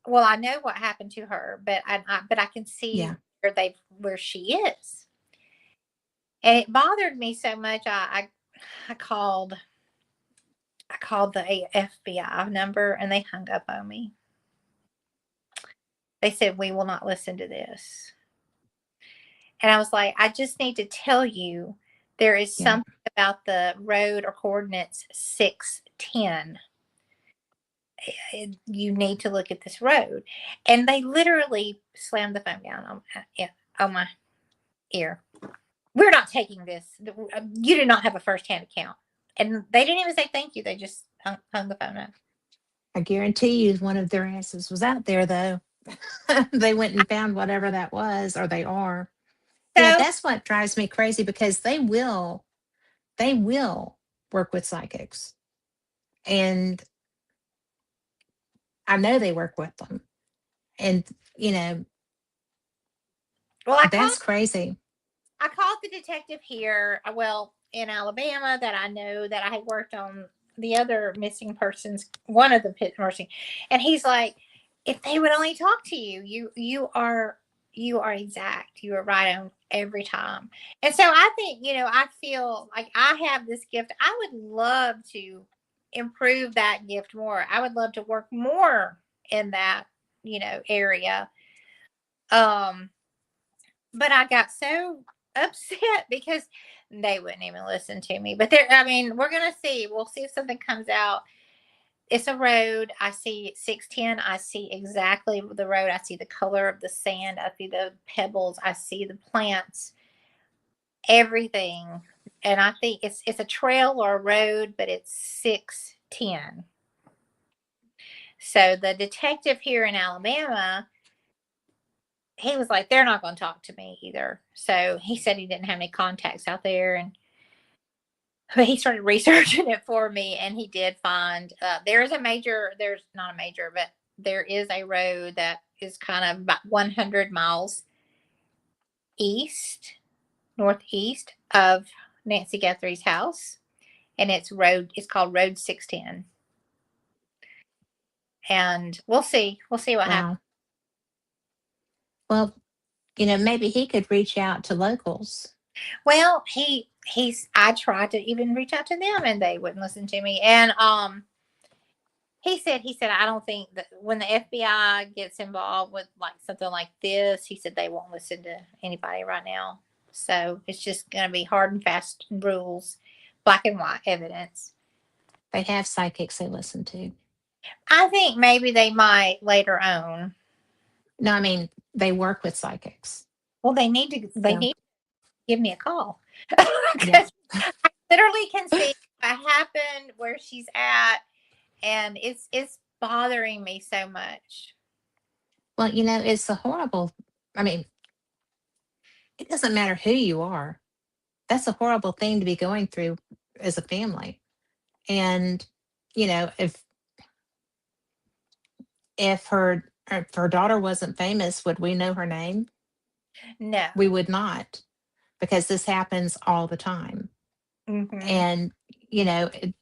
Well, I know what happened to her, but I can see Yeah. where she is, and it bothered me so much. I called the FBI number, and they hung up on me. They said, "We will not listen to this." And I was like, "I just need to tell you, there is Yeah. something about the road or coordinates 610. You need to look at this road." And they literally slammed the phone down on my ear. "We're not taking this. You do not have a first-hand account." And they didn't even say thank you. They just hung the phone up. I guarantee you one of their asses was out there though. They went and found whatever that was, or they are. Yeah, So, that's what drives me crazy because they will work with psychics. And I know they work with them. And you know, well, that's crazy. I called the detective here, well, in Alabama, that I know, that I had worked on the other missing persons, one of the missing, and he's like, "If they would only talk to you, you are exact. You are right on every time." And so I think, I feel like I have this gift. I would love to improve that gift more. I would love to work more in that, area. Um, but I got so upset because they wouldn't even listen to me. But we're gonna see. We'll see if something comes out. It's a road. I see 610. I see exactly the road. I see the color of the sand. I see the pebbles. I see the plants. Everything. And I think it's a trail or a road, but it's 610. So the detective here in Alabama, he was like, "They're not going to talk to me either." So he said he didn't have any contacts out there, and but he started researching it for me, and he did find, there's not a major, but there is a road that is kind of about 100 miles east, northeast of Nancy Guthrie's house, and it's called Road 610. And we'll see what happens. Wow. Well, maybe he could reach out to locals. Well, he I tried to even reach out to them and they wouldn't listen to me. And he said I don't think that when the FBI gets involved with like something like this, he said they won't listen to anybody right now. So it's just going to be hard and fast rules, black and white evidence. They have psychics they listen to. I think maybe they might later on. No, I mean, they work with psychics. Well, they need to. They So, need to give me a call yeah. because I literally can see what happened, where she's at, and it's bothering me so much. Well, it's a horrible, I mean, it doesn't matter who you are. That's a horrible thing to be going through as a family. And, if her daughter wasn't famous, would we know her name? No. We would not, because this happens all the time. Mm-hmm. And, you know, it,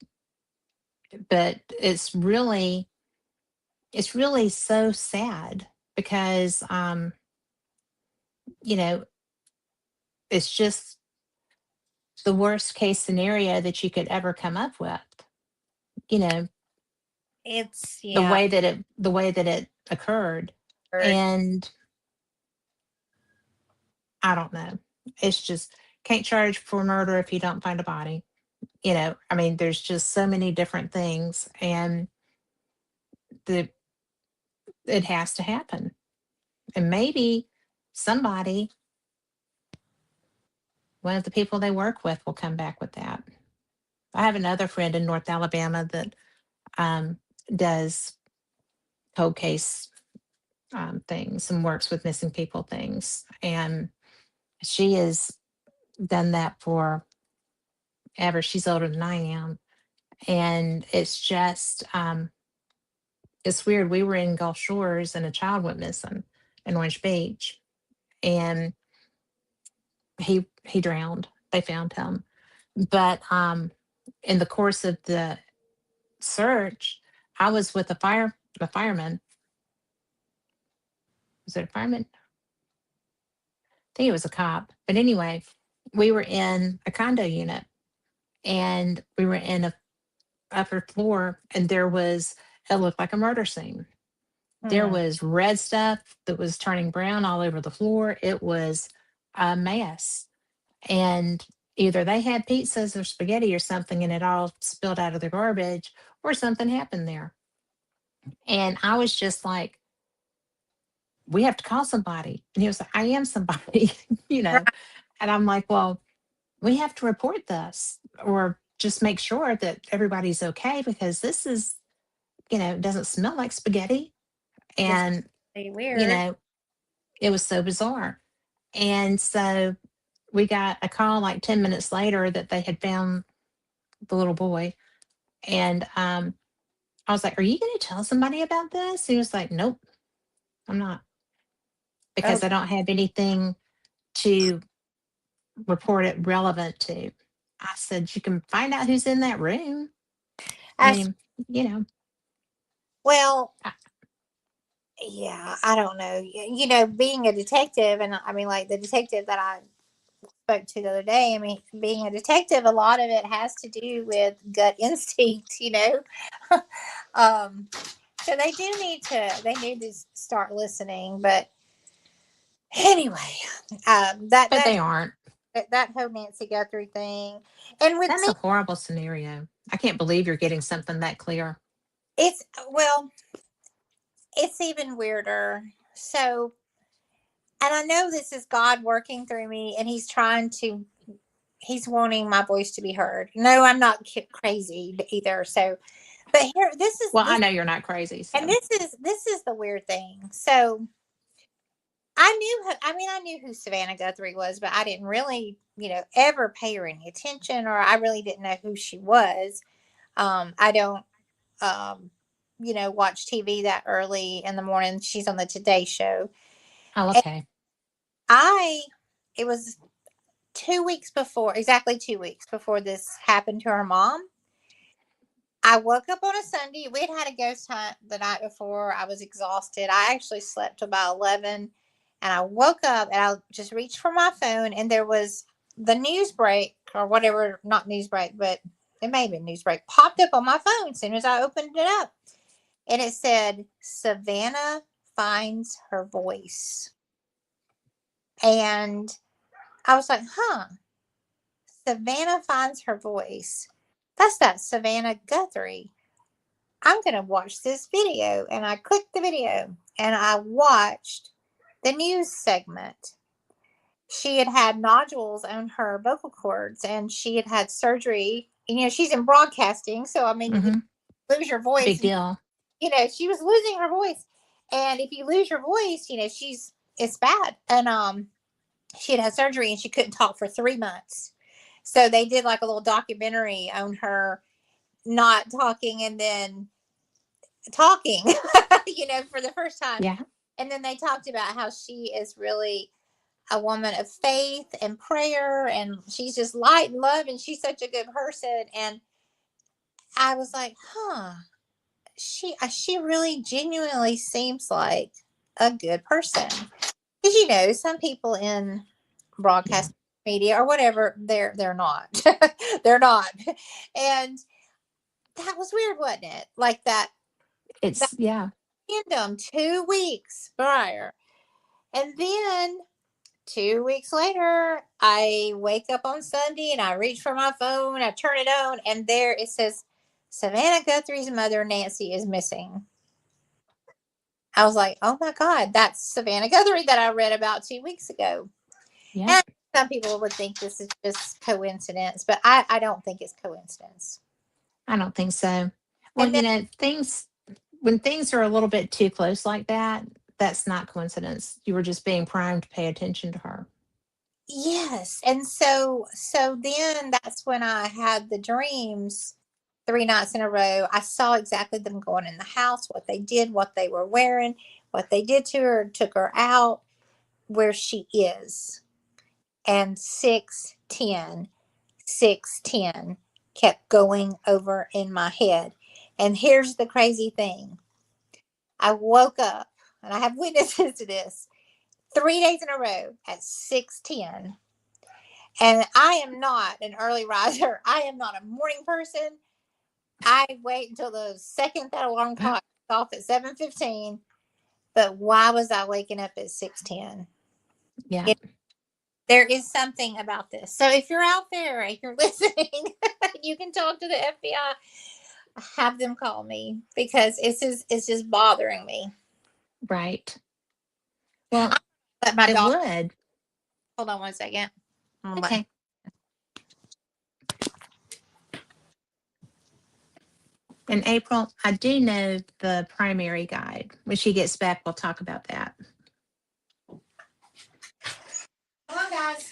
but it's really so sad because, you know, it's just the worst case scenario that you could ever come up with. You know, It's the yeah. way that it occurred, and I don't know. It's just can't charge for murder if you don't find a body. I mean, there's just so many different things, and the it has to happen. And maybe somebody, one of the people they work with, will come back with that. I have another friend in North Alabama that um, does cold case things and works with missing people things, and she has done that for ever. She's older than I am, and it's weird. We were in Gulf Shores and a child went missing in Orange Beach, and he drowned. They found him, but in the course of the search, I was with a fireman. Was it a fireman? I think it was a cop. But anyway, we were in a condo unit, and we were in a upper floor, and it looked like a murder scene. There Mm. was red stuff that was turning brown all over the floor. It was a mess. And either they had pizzas or spaghetti or something and it all spilled out of the garbage, or something happened there. And I was just like, we have to call somebody. And he was like, I am somebody, you know. Right. And I'm like, well, we have to report this or just make sure that everybody's okay, because this is, it doesn't smell like spaghetti. It's And, really you weird. know, it was so bizarre. And so we got a call like 10 minutes later that they had found the little boy. And I was like, are you going to tell somebody about this? He was like, nope, I'm not, Oh, because I don't have anything to report it relevant to. I said, you can find out who's in that room. I I, mean, you know, well, I, yeah, I don't know. Being a detective, and I mean, like the detective that I spoke to the other day. I mean, being a detective, a lot of it has to do with gut instinct. um, so they need to start listening. But anyway, that but that they aren't. that whole Nancy Guthrie thing, and with That's me, a horrible scenario. I can't believe you're getting something that clear. it's well, it's even weirder. So, and I know this is God working through me, and He's wanting my voice to be heard. No, I'm not crazy either. So, but here, this is Well, I this, know you're not crazy. and So, this is the weird thing. So, I knew who Savannah Guthrie was, but I didn't really, ever pay her any attention, or I really didn't know who she was. I don't, um, watch TV that early in the morning. She's on the Today Show, oh, and okay. I, it was 2 weeks before, exactly 2 weeks before this happened to her mom. I woke up on a Sunday. We'd had a ghost hunt the night before. I was exhausted. I actually slept till about 11. And I woke up and I just reached for my phone, and there was the news break. or whatever, not Newsbreak, but it may have been Newsbreak, popped up on my phone as soon as I opened it up. And it said, Savannah finds her voice. And I was like, huh, Savannah finds her voice. That's that Savannah Guthrie. I'm going to watch this video. And I clicked the video and I watched the news segment. She had had nodules on her vocal cords and she had had surgery. She's in broadcasting. So, I mean, you Hmm. lose your voice. Big And, deal. she was losing her voice. And if you lose your voice, it's bad. And she had had surgery and she couldn't talk for 3 months. So they did like a little documentary on her not talking and then talking, for the first time. Yeah. And then they talked about how she is really a woman of faith and prayer and she's just light and love and she's such a good person. And I was like, huh, she really genuinely seems like a good person. Because some people in Yeah. broadcast media or whatever, they're not. They're not. And that was weird, wasn't it? Like that Yeah. random 2 weeks prior. And then 2 weeks later, I wake up on Sunday and I reach for my phone, I turn it on, and there it says Savannah Guthrie's mother, Nancy, is missing. I was like, oh my God, that's Savannah Guthrie that I read about 2 weeks ago. Yep. And some people would think this is just coincidence, but I don't think it's coincidence. I don't think so. Well, And then, things, when things are a little bit too close like that, that's not coincidence. You were just being primed to pay attention to her. yes. And so then that's when I had the dreams 3 nights in a row. I saw exactly them going in the house, what they did, what they were wearing, what they did to her, took her out, where she is. And 610, 610 kept going over in my head. And here's the crazy thing. I woke up, and I have witnesses to this, 3 days in a row at 610. And I am not an early riser. I am not a morning person. I wait until the second that alarm clock goes off at 7:15. But why was I waking up at 6:10? Yeah. There is something about this. So if you're out there, if you're listening, you can talk to the FBI. Have them call me because it's just bothering me. Right. Well, Let my it dog would. hold on 1 second. I'm gonna let him. Okay. In April, I do know the primary guide. When she gets back, we'll talk about that. Come on, guys.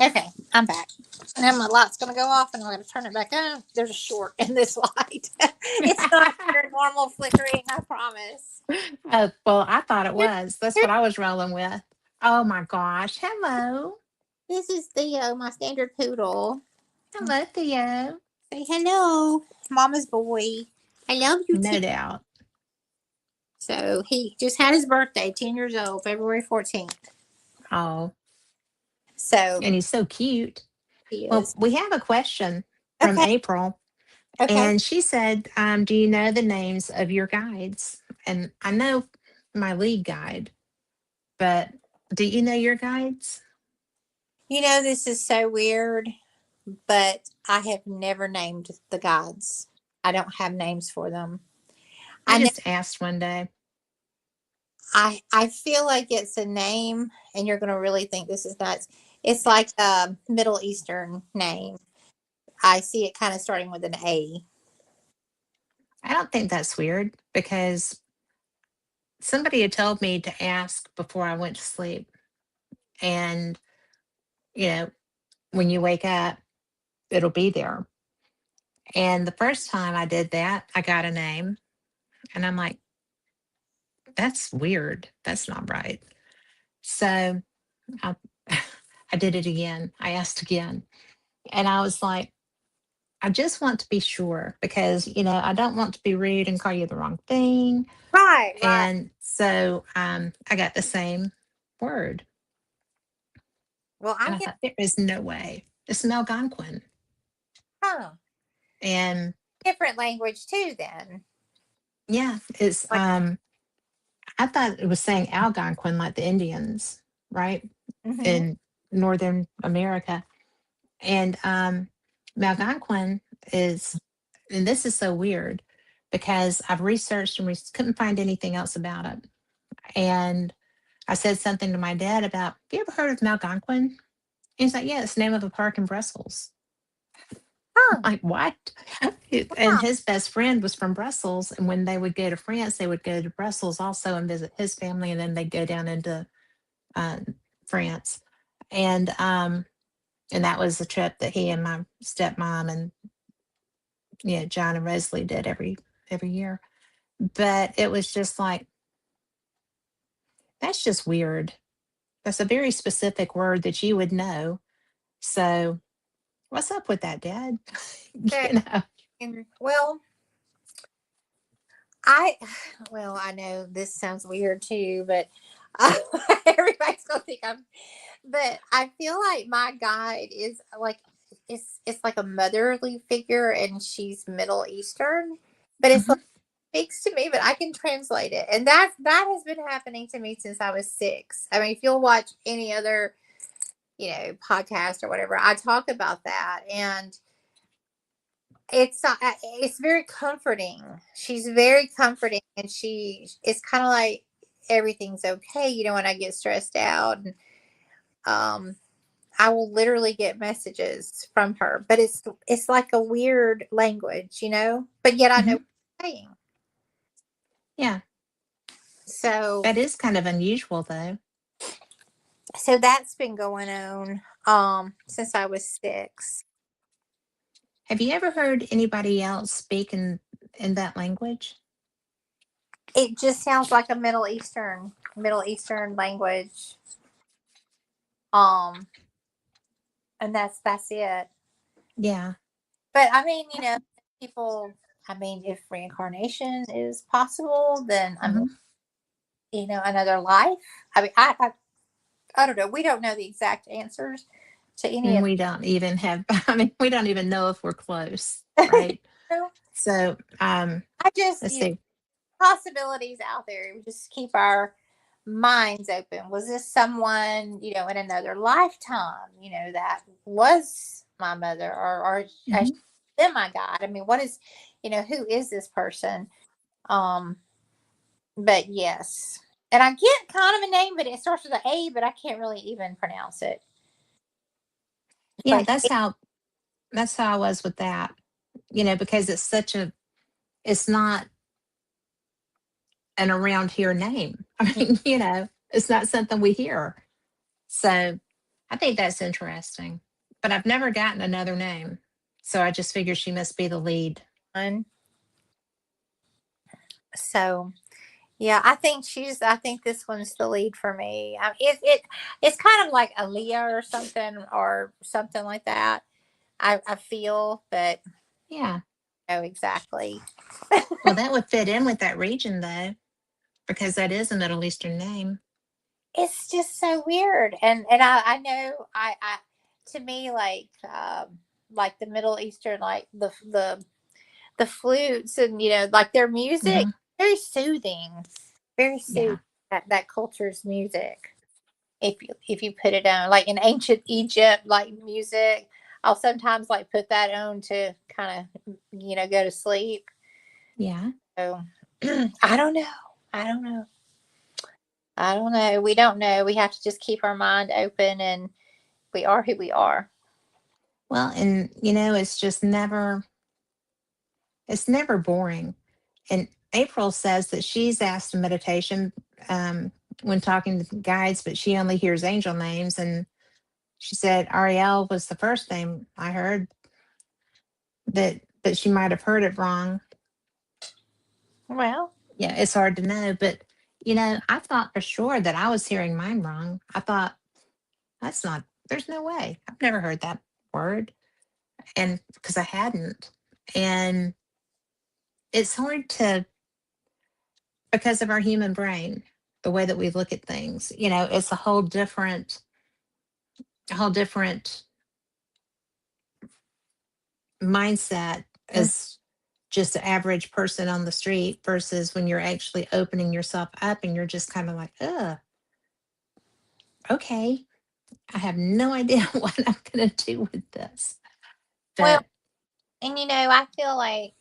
Okay, I'm back. Now my light's gonna go off, and I'm gonna turn it back on. There's a short in this light. It's not your normal flickering. I promise. Oh, well, I thought it Here- was. That's here- what I was rolling with. Oh my gosh. Hello. This is Theo, my standard poodle. Hello, Theo. Say hello, Mama's boy. I love you too. No doubt. So he just had his birthday, 10 years old, February 14th. Oh, So and he's so cute. he Well, is. we have a question from Okay. April, Okay. and she said, do you know the names of your guides? And I know my lead guide, but do you know your guides? This is so weird, but I have never named the gods. I don't have names for them. I I know just asked one day. I feel like it's a name, and you're gonna really think this is nuts. It's like a Middle Eastern name. I see it kind of starting with an A. I don't think that's weird because somebody had told me to ask before I went to sleep. And, you know, when you wake up, it'll be there. And the first time I did that, I got a name. And I'm like, that's weird. That's not right. So I, I did it again. I asked again. And I was like, I just want to be sure because, I don't want to be rude and call you the wrong thing. Right, right. And so I got the same word. Well, And I'm I getting, thought, there is no way. It's Algonquin. huh, And different language too. Then, yeah, it's, like, I thought it was saying Algonquin like the Indians, right? hmm In Northern America. And Algonquin is, and this is so weird because I've researched and couldn't find anything else about it. And I said something to my dad about, have you ever heard of Algonquin? He's like, yeah, it's the name of a park in Brussels. huh, Like, what? And huh. his best friend was from Brussels. And when they would go to France, they would go to Brussels also and visit his family. And then they'd go down into uh, France. And that was a trip that he and my stepmom and John and Rosalie did every year. But it was just like, that's just weird. That's a very specific word that you would know. So what's up with that, Dad? So, you know. well, I, well, I know this sounds weird too, but everybody's gonna think I'm. But I feel like my guide is like it's like a motherly figure, and she's Middle Eastern, but it's like Mhm. speaks to me, but I can translate it, and that has been happening to me since I was 6. I mean, if you'll watch any other podcast or whatever, I talk about that, and it's very comforting. She's very comforting, and she it's kind of like everything's okay, when I get stressed out, and um I will literally get messages from her, but it's like a weird language, but yet I know Mhm. what she's saying. Yeah, So that is kind of unusual, though. so that's been going on since I was 6. Have you ever heard anybody else speak in that language? It just sounds like a Middle Eastern language. Um and that's it. Yeah. But I mean, people, I mean, if reincarnation is possible, then I mean, Mhm. another life. I mean, I don't know. We don't know the exact answers to any And of we don't even have. I mean, we don't even know if we're close, right? them. So, I just, let's see. possibilities out there. We just keep our minds open. Was this someone, in another lifetime, that was my mother, or has she Mhm. been my God? I mean, what is, who is this person? Um, but yes. And I get kind of a name, but it starts with an A, but I can't really even pronounce it. Yeah, But that's how I was with that. Because it's not an around here name. I mean, it's not something we hear. So I think that's interesting. But I've never gotten another name. So I just figured she must be the lead. so yeah, I think this one's the lead for me. It's kind of like Aaliyah or something like that. I feel, but Yeah. no, exactly. Well, that would fit in with that region, though, because that is a Middle Eastern name. It's just so weird, and I know to me, like the Middle Eastern, like the flutes, and like their music, Hmm. very soothing, very soothing. Yeah. That culture's music. If you put it on, like in ancient Egypt, like music, I'll sometimes like put that on to kind of go to sleep. Yeah. So I don't know. I don't know. I don't know. We don't know. We have to just keep our mind open, and we are who we are. Well, and, it's never boring. And April says that she's asked in meditation um, when talking to guides, but she only hears angel names. And she said Ariel was the first name I heard, but she might have heard it wrong. Well, Yeah, it's hard to know. But, I thought for sure that I was hearing mine wrong. I thought, there's no way. I've never heard that word. and because I hadn't. And it's hard to, because of our human brain, the way that we look at things, it's a whole different mindset Mm. as just an average person on the street versus when you're actually opening yourself up and you're just kind of like, okay, I have no idea what I'm going to do with this. Well, But and I feel like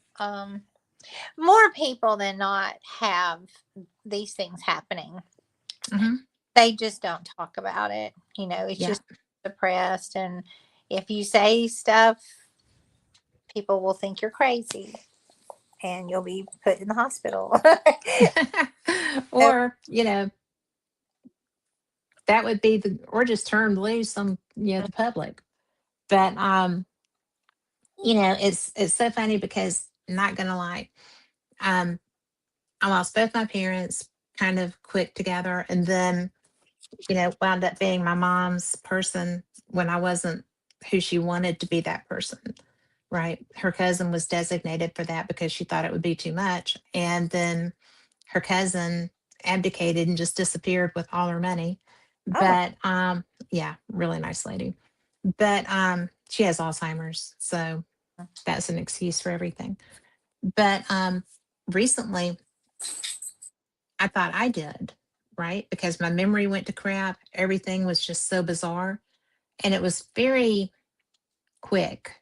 more people than not have these things happening. mhm, They just don't talk about it. It's yeah. just suppressed, and if you say stuff, people will think you're crazy and you'll be put in the hospital. So, Or, that would be or just turned loose on, the public. But, it's so funny because, not going to lie, um, I lost both my parents kind of quick together. And then, wound up being my mom's person when I wasn't who she wanted to be that person. Right. Her cousin was designated for that because she thought it would be too much. And then her cousin abdicated and just disappeared with all her money. oh, But yeah, really nice lady. But she has Alzheimer's, so that's an excuse for everything. But recently I thought I did, right? Because my memory went to crap. Everything was just so bizarre. And it was very quick.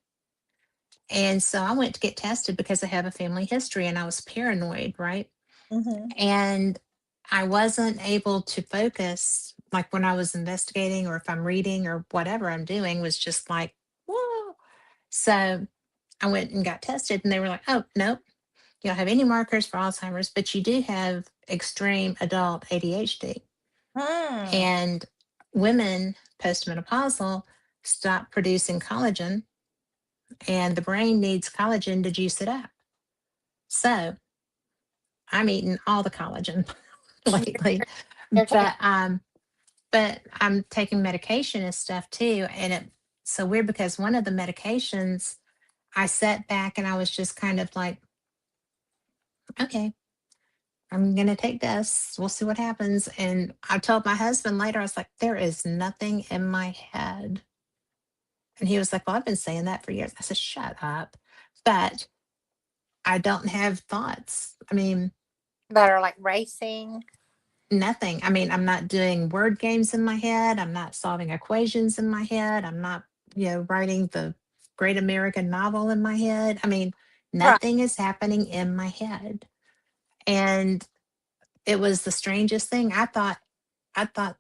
And so I went to get tested because I have a family history and I was paranoid, right? hmm, And I wasn't able to focus like when I was investigating or if I'm reading or whatever I'm doing was just like, whoa. So I went and got tested and they were like, oh, nope, you don't have any markers for Alzheimer's, but you do have extreme adult ADHD. hmm, And women postmenopausal stop producing collagen, and the brain needs collagen to juice it up. So I'm eating all the collagen lately, you're taking. but I'm taking medication and stuff too, and it's so weird because one of the medications I sat back and I was just kind of like, okay, I'm gonna take this. We'll see what happens. And I told my husband later, I was like, there is nothing in my head. And he was like, well, I've been saying that for years. I said, shut up. But I don't have thoughts. I mean, That are like racing. nothing. I mean, I'm not doing word games in my head. I'm not solving equations in my head. I'm not, writing the great American novel in my head. I mean, Right. nothing is happening in my head. And it was the strangest thing. I thought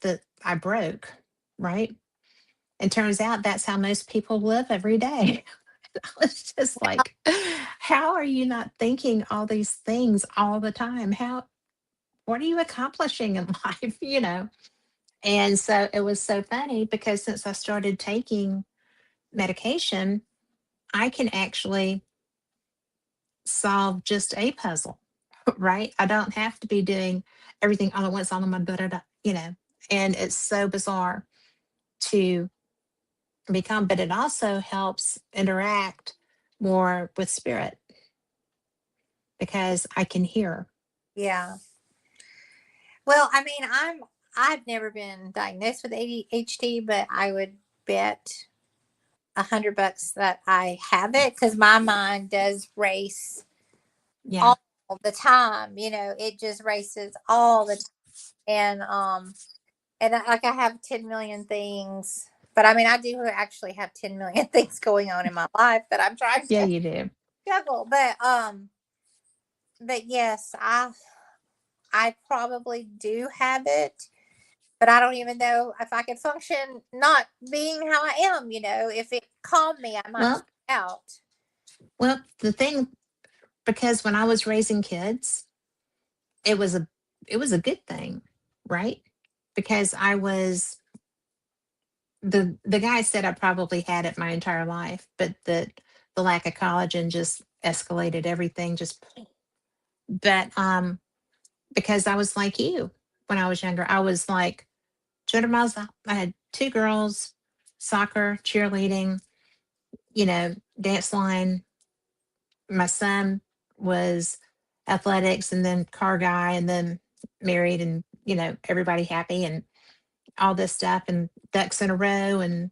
that I broke, right? And turns out that's how most people live every day. I was just like, how are you not thinking all these things all the time? What are you accomplishing in life? And so it was so funny because since I started taking medication, I can actually solve just a puzzle, right? I don't have to be doing everything all at once, all in my da da da, and it's so bizarre to become, but it also helps interact more with spirit because I can hear. Yeah. Well, I mean, I've never been diagnosed with ADHD, but I would bet $100 that I have it because my mind does race Yeah. all the time. It just races all the time, like I have 10 million things. But I mean, I do actually have 10 million things going on in my life that I'm trying Yeah, to you do. juggle. But yes, I probably do have it, but I don't even know if I could function not being how I am. If it calmed me, I might Well, freak out. the thing, because when I was raising kids, it was a it was a good thing, right? Because I was the guy said I probably had it my entire life, but the lack of collagen just escalated everything. But because I was like you when I was younger, I was like 200 miles out. I had two girls, soccer, cheerleading, dance line. My son was athletics and then car guy and then married and, everybody happy and all this stuff and ducks in a row. And,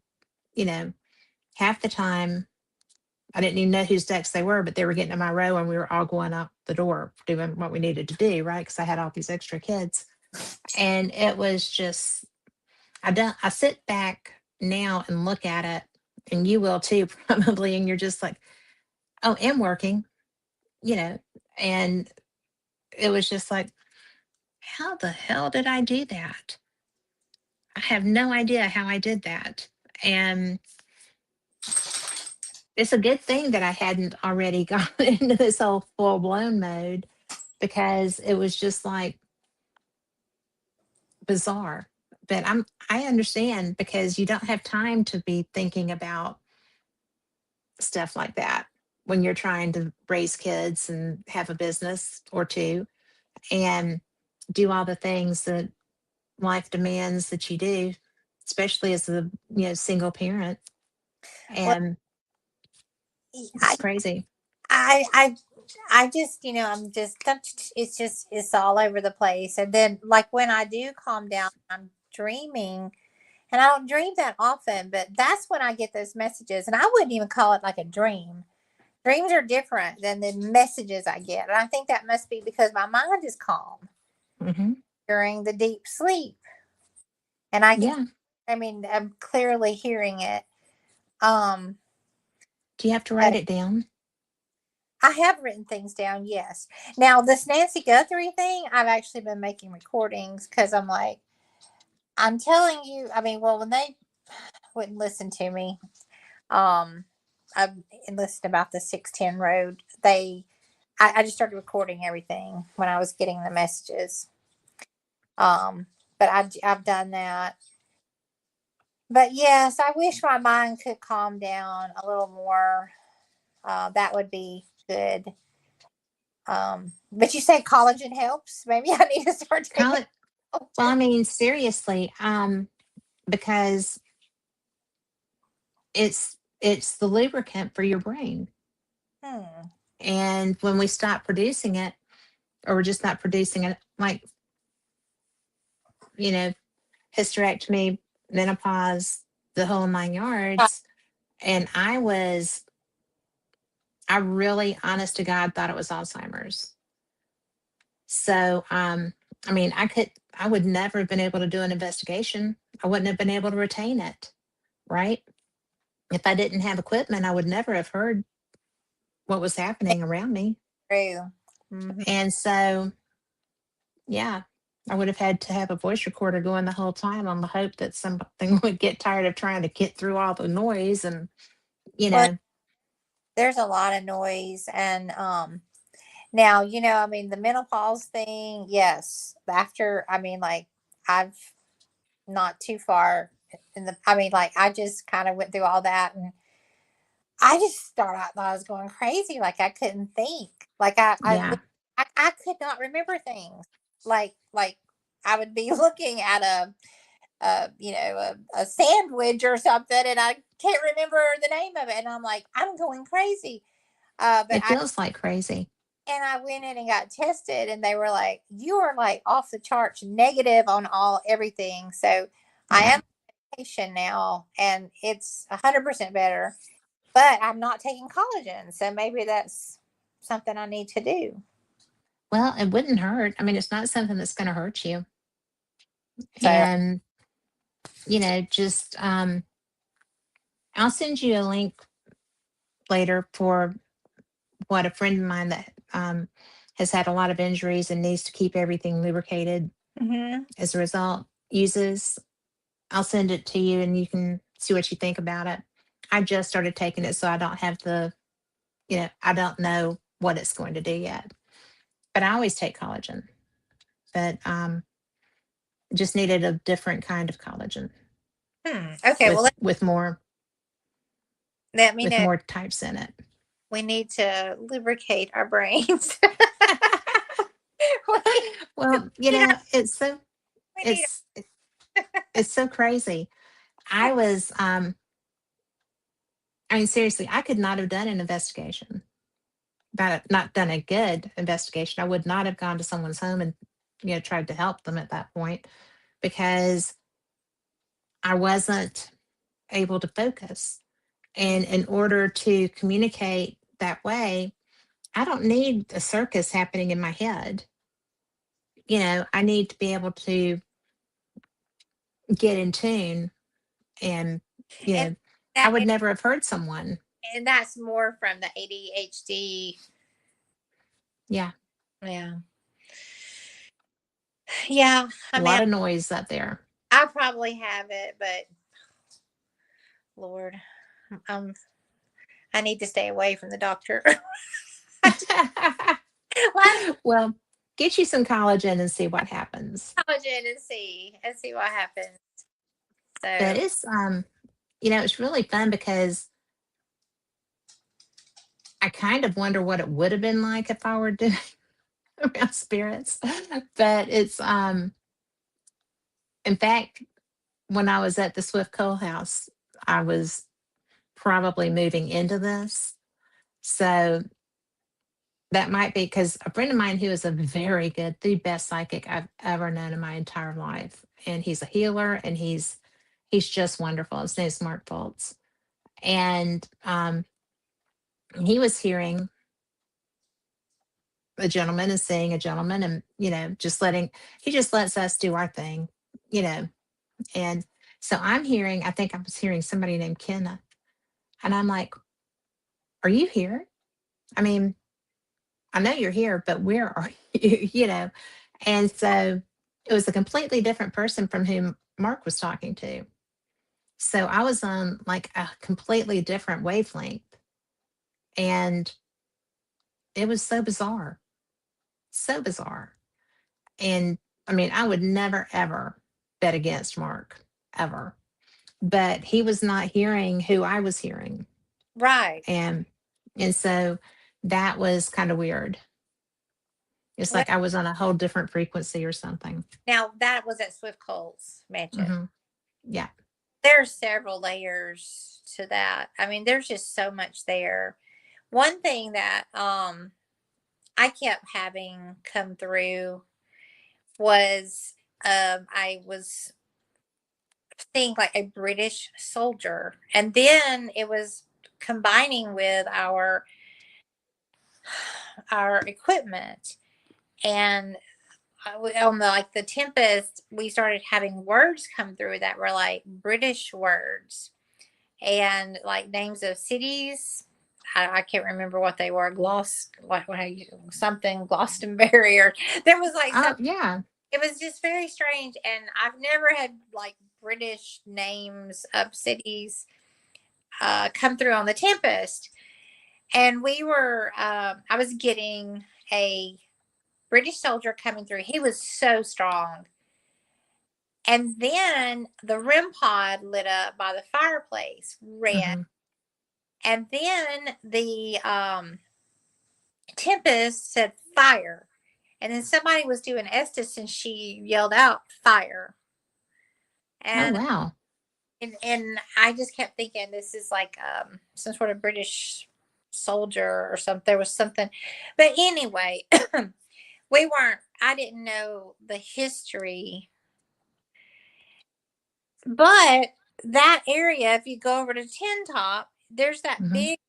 you know, half the time I didn't even know whose ducks they were, but they were getting in my row and we were all going out the door doing what we needed to do, right? Because I had all these extra kids. And it was just, I sit back now and look at it, and you will too, probably. And you're just like, oh, I'm working, you know, and it was just like, how the hell did I do that? I have no idea how I did that. And it's a good thing that I hadn't already gotten into this whole full blown mode, because it was just like bizarre. But I understand, because you don't have time to be thinking about stuff like that when you're trying to raise kids and have a business or two and do all the things that life demands that you do, especially as a single parent. Well, And it's I, crazy. I, I, I just, it's all over the place. And then, like, when I do calm down, I'm dreaming, and I don't dream that often, but that's when I get those messages. And I wouldn't even call it like a dream. Dreams are different than the messages I get. And I think that must be because my mind is calm Hmm. during the deep sleep. And I can, Yeah. I mean, I'm clearly hearing it. Um, Do you have to write but it down? I have written things down, yes. Now, this Nancy Guthrie thing, I've actually been making recordings because I'm like, I'm telling you, I mean, well, when they wouldn't listen to me, um, I enlisted about the 610 road. I just started recording everything when I was getting the messages. But I've done that. But yes, I wish my mind could calm down a little more. That would be good. But you say collagen helps. Maybe I need to start Call taking it. Well, I collagen. mean, seriously, because it's the lubricant for your brain. Hmm. And when we stop producing it, or we're just not producing it, like, you know, hysterectomy, menopause, the whole nine yards. And I really, honest to God, thought it was Alzheimer's. So, I mean, I would never have been able to do an investigation. I wouldn't have been able to retain it, right? If I didn't have equipment, I would never have heard what was happening around me. True. Hmm. And so, yeah, I would have had to have a voice recorder going the whole time on the hope that something would get tired of trying to get through all the noise. And, you Well, know, there's a lot of noise, and now I mean the menopause thing. Yes, after I mean, like I've not too far in the. I mean, like I just kind of went through all that, and I just started out thought I was going crazy. Like I couldn't think. Like yeah, I could not remember things. Like I would be looking at a sandwich or something, and I can't remember the name of it, and I'm like I'm going crazy. But it feels like crazy. I went in and got tested, and they were like, "You are like off the charts, negative on all everything." So I Yeah. am on medication now, and it's 100% better. But I'm not taking collagen, so maybe that's something I need to do. Well, it wouldn't hurt. I mean, it's not something that's going to hurt you. So, And, just, I'll send you a link later for what a friend of mine that has had a lot of injuries and needs to keep everything lubricated hmm as a result uses. I'll send it to you and you can see what you think about it. I just started taking it, so I don't have I don't know what it's going to do yet. But I always take collagen, but just needed a different kind of collagen Okay, well, with with more let me with know. more types in it. We need to lubricate our brains. we, Well, need our, we need it's it's so crazy. I was I mean, seriously, I could not have done an investigation, but not done a good investigation. I would not have gone to someone's home and, tried to help them at that point because I wasn't able to focus. And in order to communicate that way, I don't need a circus happening in my head. I need to be able to get in tune and, you And know, I that would never have heard someone. and that's more from the ADHD. Yeah. Yeah. Yeah. I A mean, lot of noise up there. I probably have it, but Lord, um, I need to stay away from the doctor. Well, Well, get you some collagen and see what happens. collagen and see what happens. But So it's really fun because I kind of wonder what it would have been like if I were doing around spirits. But it's in fact, when I was at the Swift Coal House, I was probably moving into this. So that might be because a friend of mine who is a very good, the best psychic I've ever known in my entire life. And he's a healer and he's just wonderful. His name's Mark Foltz. And he was hearing a gentleman and seeing a gentleman and, he just lets us do our thing, you know. And so I think I was hearing somebody named Kenneth. And I'm like, are you here? I mean, I know you're here, but where are you? And so it was a completely different person from whom Mark was talking to. So I was on like a completely different wavelength. And it was so bizarre, so bizarre. And I mean, I would never, ever bet against Mark, ever. But he was not hearing who I was hearing. right. And so that was kind of weird. It's Well, like I was on a whole different frequency or something. now that was at Swift Cole's mansion. Hmm. Yeah. There's several layers to that. I mean, there's just so much there. One thing that I kept having come through was I was seeing like a British soldier, and then it was combining with our equipment, and on the like the Tempest, we started having words come through that were like British words and like names of cities. I can't remember what they were. Something Glastonbury, or there was like some. Oh, yeah. It was just very strange, and I've never had like British names of cities come through on the Tempest. And I was getting a British soldier coming through. He was so strong. And then the REM pod lit up by the fireplace, red. Hmm. And then the Tempest said fire. And then somebody was doing Estes and she yelled out fire. Oh, And wow. and I just kept thinking this is like some sort of British soldier or something. There was something. But anyway, I didn't know the history. But that area, if you go over to Tin Top, there's that Hmm. big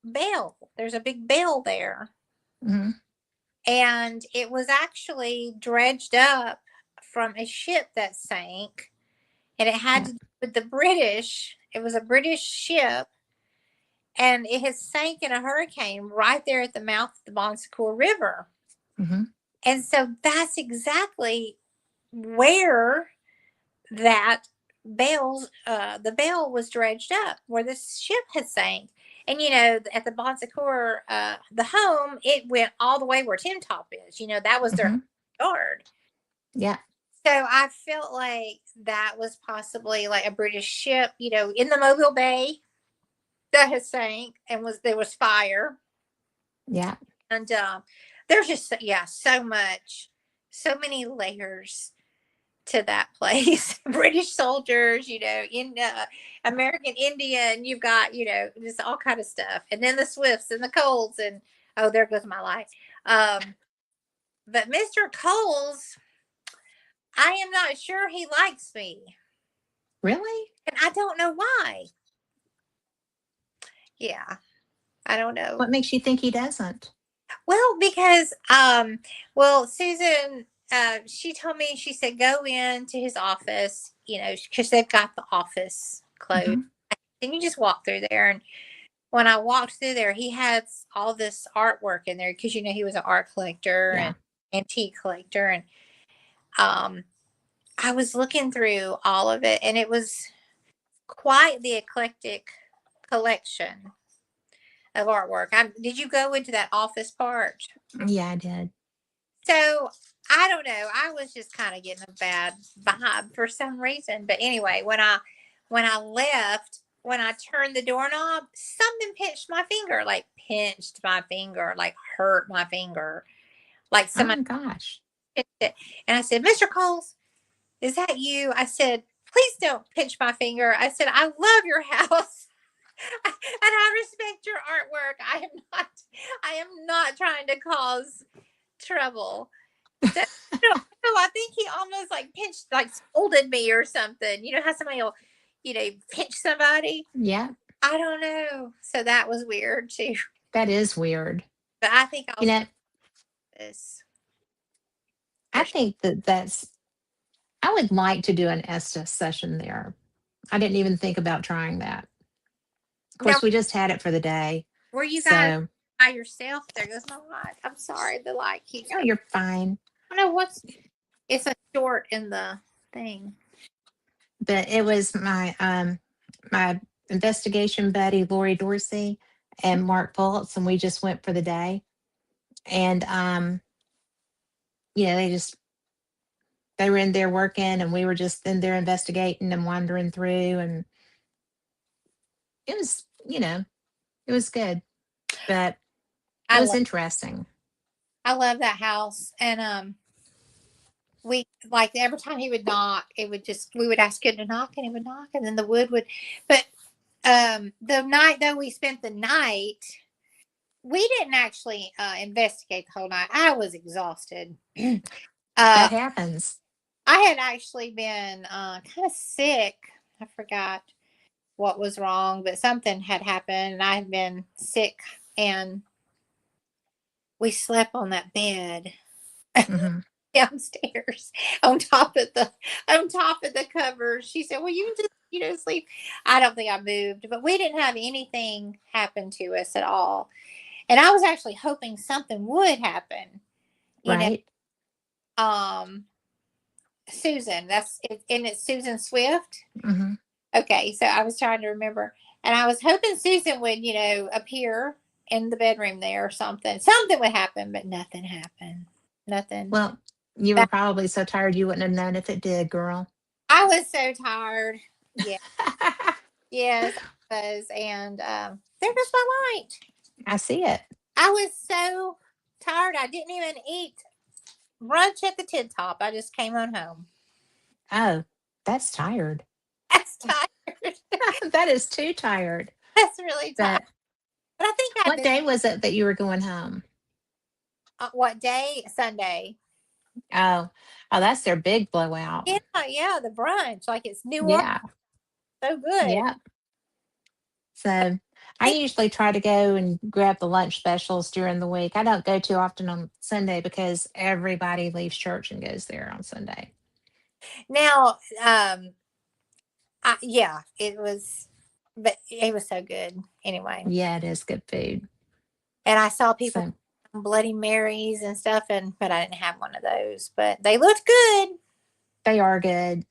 bell. There's a big bell there. Hmm. And it was actually dredged up from a ship that sank. And it had Yeah. to do with the British. It was a British ship. And it has sank in a hurricane right there at the mouth of the Bon Secours River. Hmm. And so that's exactly where that the bell was dredged up where the ship had sank. And at the Bon Secours, the home, it went all the way where Tin Top is. That was their Hmm. yard. Yeah. So I felt like that was possibly like a British ship, in the Mobile Bay that has sank, and there was fire. Yeah. And there's just, yeah, so many layers to that place. British soldiers, in American Indian, you've got, just all kind of stuff. And then the Swifts and the Coles and oh, there goes my life. Um, but Mr. Coles, I am not sure he likes me. Really? And I don't know why. Yeah, I don't know. What makes you think he doesn't? Well, because Susan, she told me, she said go into his office, because they've got the office closed, Hmm. and you just walk through there. And when I walked through there, he had all this artwork in there because he was an art collector Yeah. and antique collector, and um, I was looking through all of it, and it was quite the eclectic collection of artwork. Did you go into that office part? Yeah, I did. So I don't know. I was just kind of getting a bad vibe for some reason. But anyway, when I left, when I turned the doorknob, something pinched my finger, like hurt my finger, like Oh somebody my gosh. pinched it. And I said, "Mr. Coles, is that you?" I said, "Please don't pinch my finger." I said, "I love your house." And I respect your artwork. I am not trying to cause trouble. So, I think he almost like pinched, like scolded me or something. You know how somebody will, pinch somebody? Yeah, I don't know. So that was weird too. that is weird. But I think I'll You start know, this I for sure. think I would like to do an Estes session there. I didn't even think about trying that. Of Now, course, we just had it for the day. were you guys So, by yourself? There goes my light. I'm sorry. The light keeps oh, going. you're fine. I don't know what's, it's a short in the thing. But it was my investigation buddy Lori Dorsey and Mark Fultz, and we just went for the day. And they were in there working, and we were just in there investigating and wandering through, and it was it was good, but it I was love, interesting. I love that house. And, we like every time he would knock, we would ask him to knock, and he would knock, and then the wood would. But the night though we spent the night, we didn't actually investigate the whole night. I was exhausted. That uh, happens. I had actually been kind of sick. I forgot what was wrong, but something had happened, and I had been sick, and we slept on that bed Hmm. downstairs on top of the covers. She said, "Well, you can just sleep." I don't think I moved, but we didn't have anything happen to us at all. And I was actually hoping something would happen. You know, Right. um, Susan. That's it, and it's Susan Swift. Hmm. Okay, so I was trying to remember, and I was hoping Susan would, appear in the bedroom there or something. Something would happen, but nothing happened. Nothing. Well, you were That probably so tired you wouldn't have known if it did, girl. I was so tired. Yeah. Yes, I was. And there goes my light. I see it. I was so tired. I didn't even eat brunch at the Tin Top. I just came on home. Oh, that's tired. That's tired. That is too tired. That's really tired. But But I think I've what been, day was it that you were going home? what day? Sunday. Oh, oh, that's their big blowout. Yeah, yeah, the brunch. Like it's New Orleans. Yeah, So good. yeah. So I Hey, usually try to go and grab the lunch specials during the week. I don't go too often on Sunday because everybody leaves church and goes there on Sunday. now, yeah, but it was so good anyway. Yeah, it is good food. And I saw people So Bloody Marys and stuff, and but I didn't have one of those. But they looked good. they are good.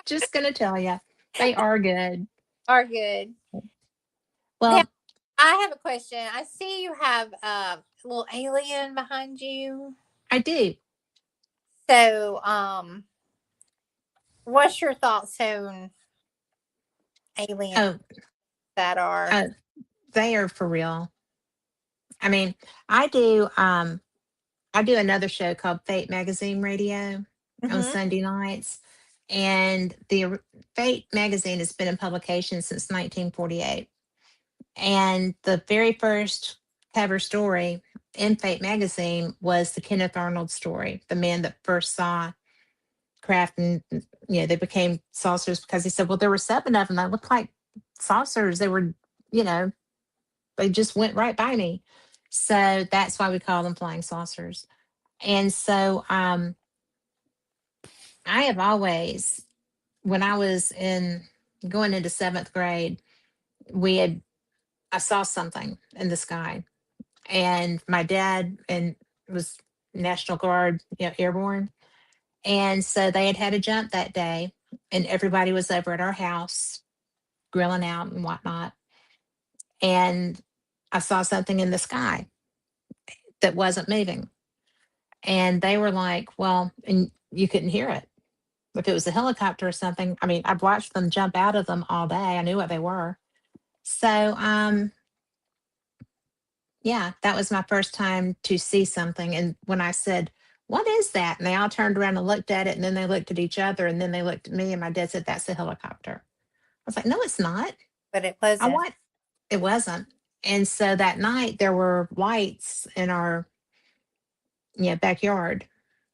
Just gonna tell you, they are good. Are good. Now Well, I have a question. I see you have a little alien behind you. I do. So, what's your thoughts on aliens Oh, that are? uh, they are for real. I mean, I do. I do another show called Fate Magazine Radio, on Hmm. Sunday nights. And Fate magazine has been in publication since 1948. And the very first cover story in Fate magazine was the Kenneth Arnold story, the man that first saw craft, and they became saucers because he said, well, there were seven of them that looked like saucers. They were, you know, they just went right by me. So that's why we call them flying saucers. And so I have always, when I was in going into seventh grade, we had, I saw something in the sky, and my dad and was National Guard, airborne. And so they had had a jump that day, and everybody was over at our house grilling out and whatnot. And I saw something in the sky that wasn't moving. And they were like, well, and you couldn't hear it. If it was a helicopter or something, I mean, I've watched them jump out of them all day. I knew what they were. So, yeah, that was my first time to see something. And when I said, what is that? And they all turned around and looked at it. And then they looked at each other. And then they looked at me. And my dad said, that's a helicopter. I was like, no, it's not. But it I wasn't. want, it wasn't. And so that night there were lights in our backyard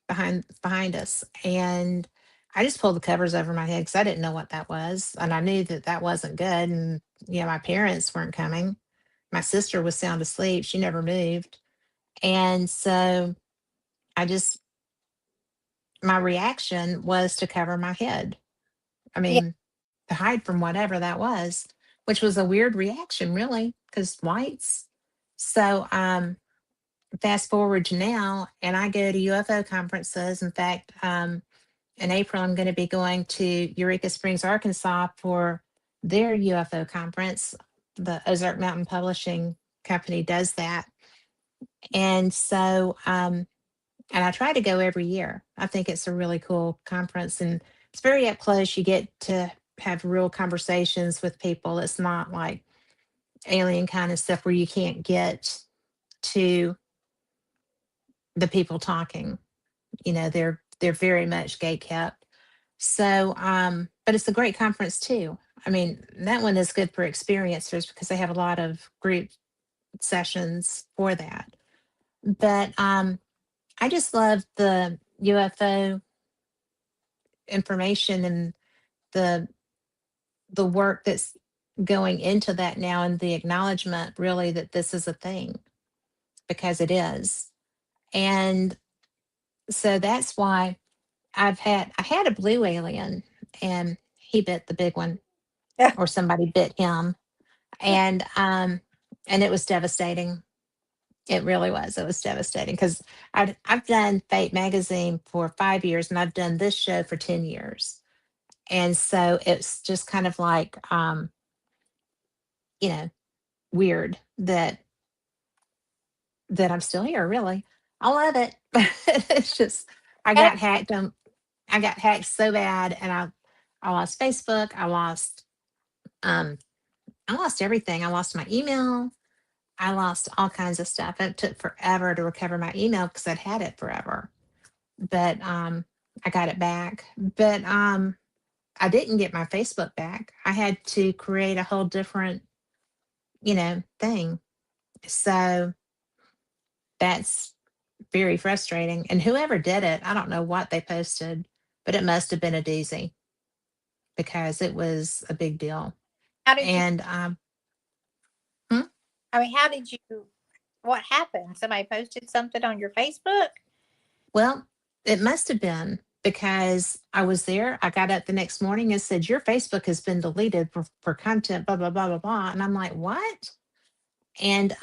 behind us. And I just pulled the covers over my head because I didn't know what that was. And I knew that that wasn't good. And, my parents weren't coming. My sister was sound asleep. She never moved. And so I just, my reaction was to cover my head. I Yeah. mean, to hide from whatever that was, which was a weird reaction, really, because lights. So, fast forward to now, and I go to UFO conferences. In fact, in April, I'm going to be going to Eureka Springs, Arkansas for their UFO conference. The Ozark Mountain Publishing Company does that. And so, and I try to go every year. I think it's a really cool conference, and it's very up close. You get to have real conversations with people. It's not like alien kind of stuff where you can't get to the people talking. They're very much gate kept. So, but it's a great conference too. I mean, that one is good for experiencers because they have a lot of group sessions for that. But I just love the UFO information and the the work that's going into that now, and the acknowledgement really that this is a thing, because it is. And so that's why I had a blue alien, and he bit the big one, or somebody bit him. And it was devastating. It really was. It was devastating because I've done Fate magazine for 5 years, and I've done this show for 10 years. And so it's just kind of like you know weird that I'm still here, really. I love it. But it's just, I And got hacked. I got hacked so bad, and I lost Facebook. Um I lost everything. I lost my email. I lost all kinds of stuff. It took forever to recover my email because I'd had it forever. But I got it back. But I didn't get my Facebook back. I had to create a whole different, thing. So that's very frustrating. And whoever did it, I don't know what they posted, but it must have been a doozy because it was a big deal. how did you? And hmm? I mean, how did you? What happened? Somebody posted something on your Facebook. Well, it must have been because I was there. I got up the next morning and said, your Facebook has been deleted for content, blah, blah, blah, blah, blah. And I'm like, what? And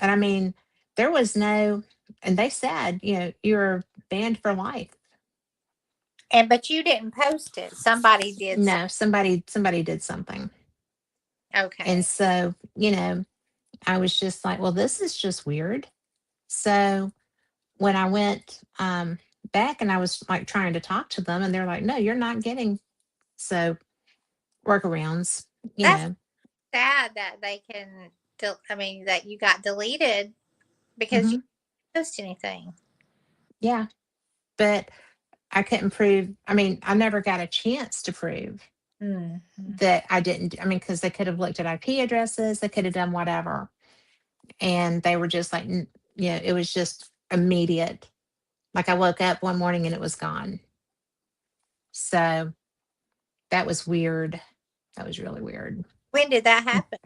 and I mean, there was no, and they said, you're banned for life. And but you didn't post it. Somebody did. No, somebody did something. And Okay. so, I was just like, well, this is just weird. So when I went back, and I was like trying to talk to them, and they're like, no, you're not getting, so workarounds, you That's know. sad that they can. I mean, that you got deleted because you Hmm. didn't post anything. Yeah. but I couldn't prove. I mean, I never got a chance to prove Mm-hmm. that I didn't. I mean, because they could have looked at IP addresses, they could have done whatever, and they were just like, it was just immediate. Like I woke up one morning and it was gone. So that was weird. That was really weird. When did that happen?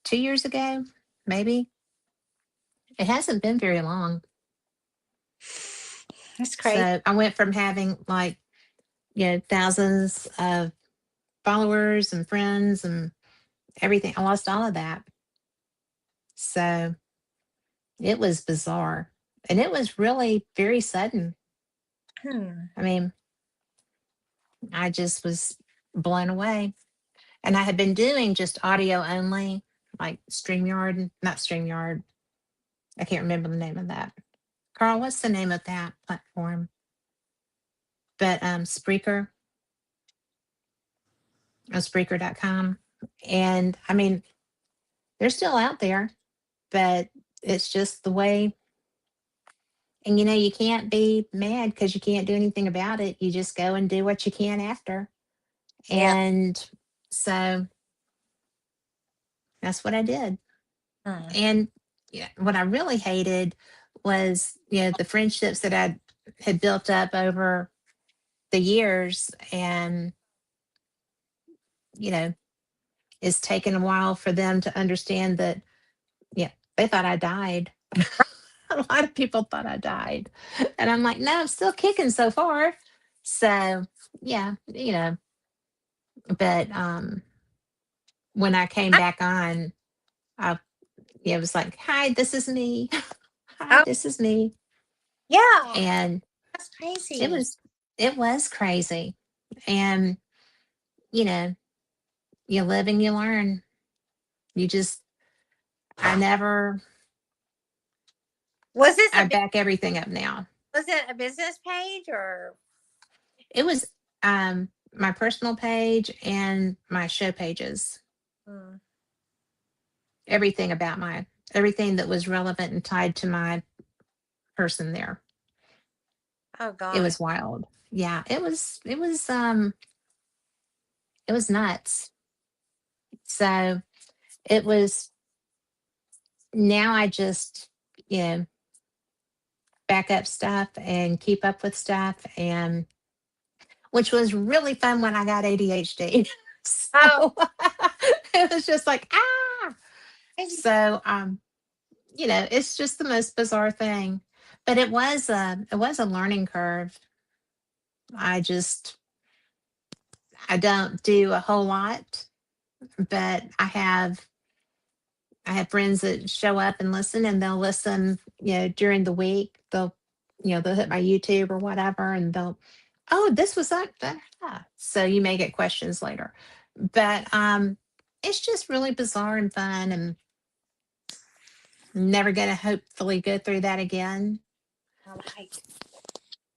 2 years ago, maybe. It hasn't been very long. That's crazy. So I went from having like, thousands of followers and friends and everything. I lost all of that. So it was bizarre. And it was really very sudden. Hmm. I mean, I just was blown away. And I had been doing just audio only, like StreamYard, not StreamYard. I can't remember the name of that. Carl, what's the name of that platform? But Spreaker, Spreaker.com. And I mean, they're still out there, but it's just the way. And you can't be mad because you can't do anything about it. You just go and do what you can after. Yeah. And so that's what I did. Hmm. And what I really hated was, the friendships that I had built up over the years. And, you know, it's taken a while for them to understand that, they thought I died. A lot of people thought I died. And I'm like, no, I'm still kicking so far. So, yeah, but when I came I, back on, I, it was like, hi, this is me. Hi, oh, this is me. yeah. And That's it crazy. was, it was crazy. And, you know, you live and you learn. You just, I never, Was this I a back everything up now. was it a business page or? It was my personal page and my show pages. Hmm. Everything about everything that was relevant and tied to my person there. Oh It gosh. was wild. Yeah, it was nuts. So it was now I just, you know, back up stuff and keep up with stuff, and which was really fun when I got ADHD. Oh, So it was just like, ah. crazy. So it's just the most bizarre thing. But it was a learning curve. I just I don't do a whole lot, but I have friends that show up and listen, and they'll listen, during the week. They'll hit my YouTube or whatever, and oh, this was that. So you may get questions later, but it's just really bizarre and fun, and never going to hopefully go through that again. Right.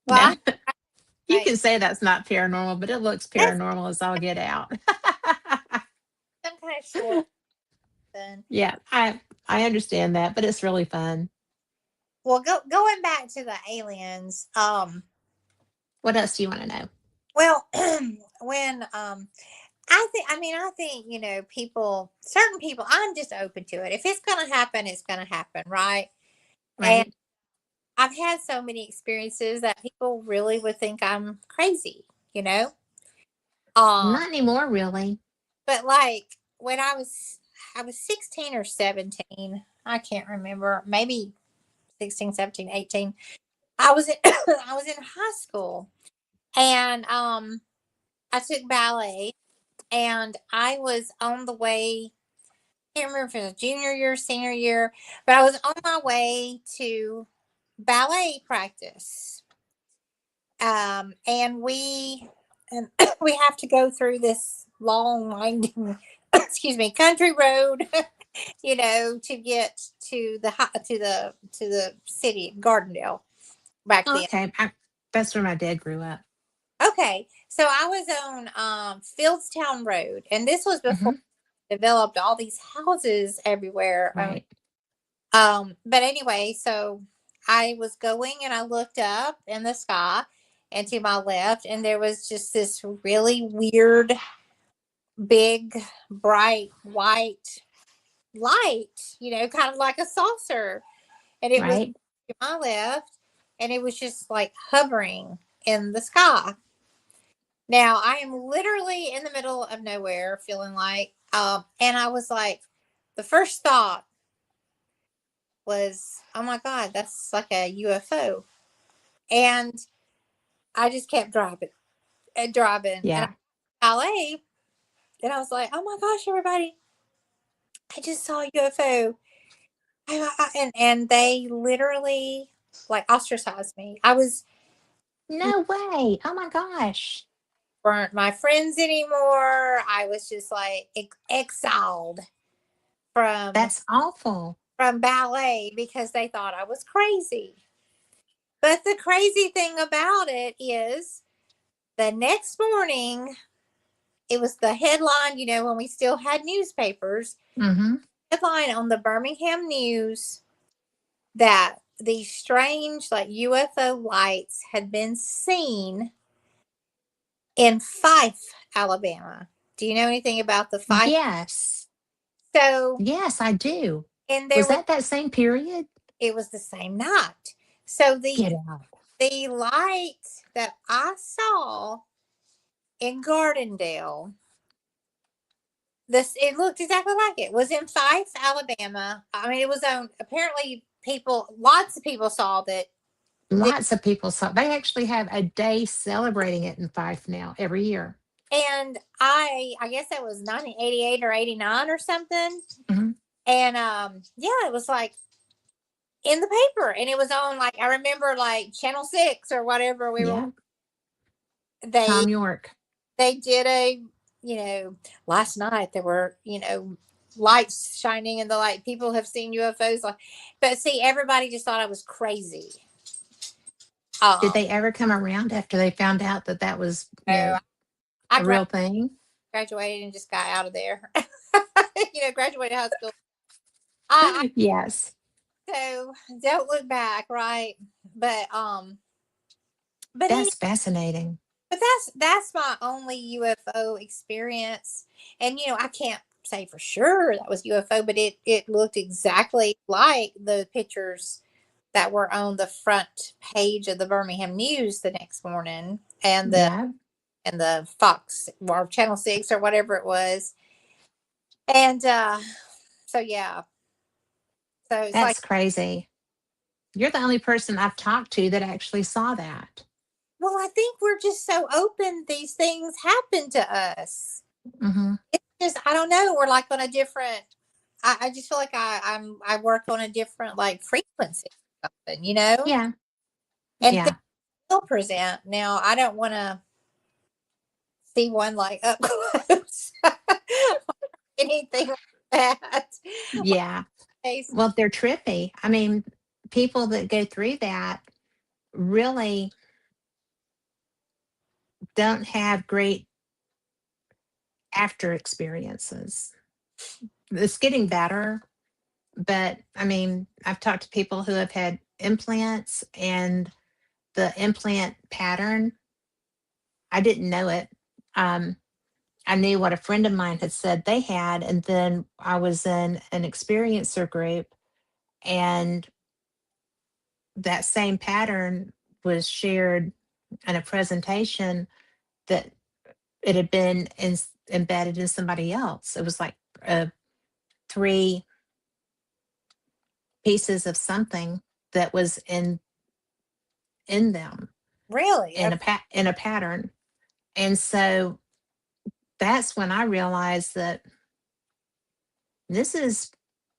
Well, No, you I can say that's not paranormal, but it looks that's paranormal as all get out. some kind of short then. Yeah, I understand that, but it's really fun. Well, going back to the aliens. What else do you want to know? Well, when I think people, certain people. I'm just open to it. If it's gonna happen, it's gonna happen, right? And Right? I've had so many experiences that people really would think I'm crazy, you know. Um, Not anymore, really. but like when I was 16 or 17. I can't remember. Maybe 16, 17, 18. I was in I was in high school, and I took ballet, and I was on the way. I can't remember if it was junior year, senior year, but I was on my way to ballet practice. And and we have to go through this long, winding, excuse me, country road, to get to the city, Gardendale, back then. Okay, that's where my dad grew up. Okay, so I was on Fieldstown Road, and this was before Hmm. they developed all these houses everywhere. Right. But anyway, so I was going and I looked up in the sky and to my left, and there was just this really weird, big, bright white light, kind of like a saucer. And it was Right. to my left, and it was just like hovering in the sky. Now I am literally in the middle of nowhere, feeling like, and I was like, the first thought was, oh my God, that's like a UFO. And I just kept driving and driving. And Yeah. I LA, and I was like, oh my gosh, everybody, I just saw a UFO. And they literally like ostracized me. I was No way. Oh my gosh. weren't my friends anymore. I was just like exiled from That's awful. ballet because they thought I was crazy. But the crazy thing about it is the next morning, it was the headline, when we still had newspapers, Mm-hmm. headline on the Birmingham News that these strange, like UFO lights had been seen in Fife, Alabama. Do you know anything about the Fife? Yes. So, Yes, I do. and Was that same period? it was the same night. So Get out. the light that I saw in Gardendale, this it looked exactly like it was in Fife, Alabama. I mean, it was on. Apparently, lots of people saw that. Lots of people saw. They actually have a day celebrating it in Fife now every year. And I guess that was 1988 or 89 or something. Hmm. And yeah, it was like in the paper, and it was on, like, I remember, like, Channel 6 or whatever we were. Yeah. They Tom York. they did a, you know last night there were, lights shining in the light. People have seen UFOs, like, but see, everybody just thought I was crazy. Did Um, they ever come around after they found out that that was, so I a real thing? graduated and just got out of there. Graduated high school. I Yes. So don't look back, right? But but any That's fascinating. but that's my only UFO experience, and I can't say for sure that was UFO, but it looked exactly like the pictures that were on the front page of the Birmingham News the next morning, Yeah. and the Fox or Channel 6 or whatever it was. And so yeah, so it's like, That's crazy. You're the only person I've talked to that actually saw that. well, I think we're just so open, these things happen to us. Hmm. It's just, I don't know, we're like on a different, I just feel like I work on a different, like, frequency or something, Yeah. and things Yeah. will present. Now I don't want to see one, like, up close. Anything like that. Yeah. Case. Well, they're trippy. I mean, people that go through that really don't have great after experiences. It's getting better, but I mean, I've talked to people who have had implants, and the implant pattern, I didn't know it. Um, I knew what a friend of mine had said they had, and then I was in an experiencer group, and that same pattern was shared in a presentation that it had been embedded in somebody else. It was like three pieces of something that was in them Really? in Okay. in a pattern. And so that's when I realized that this is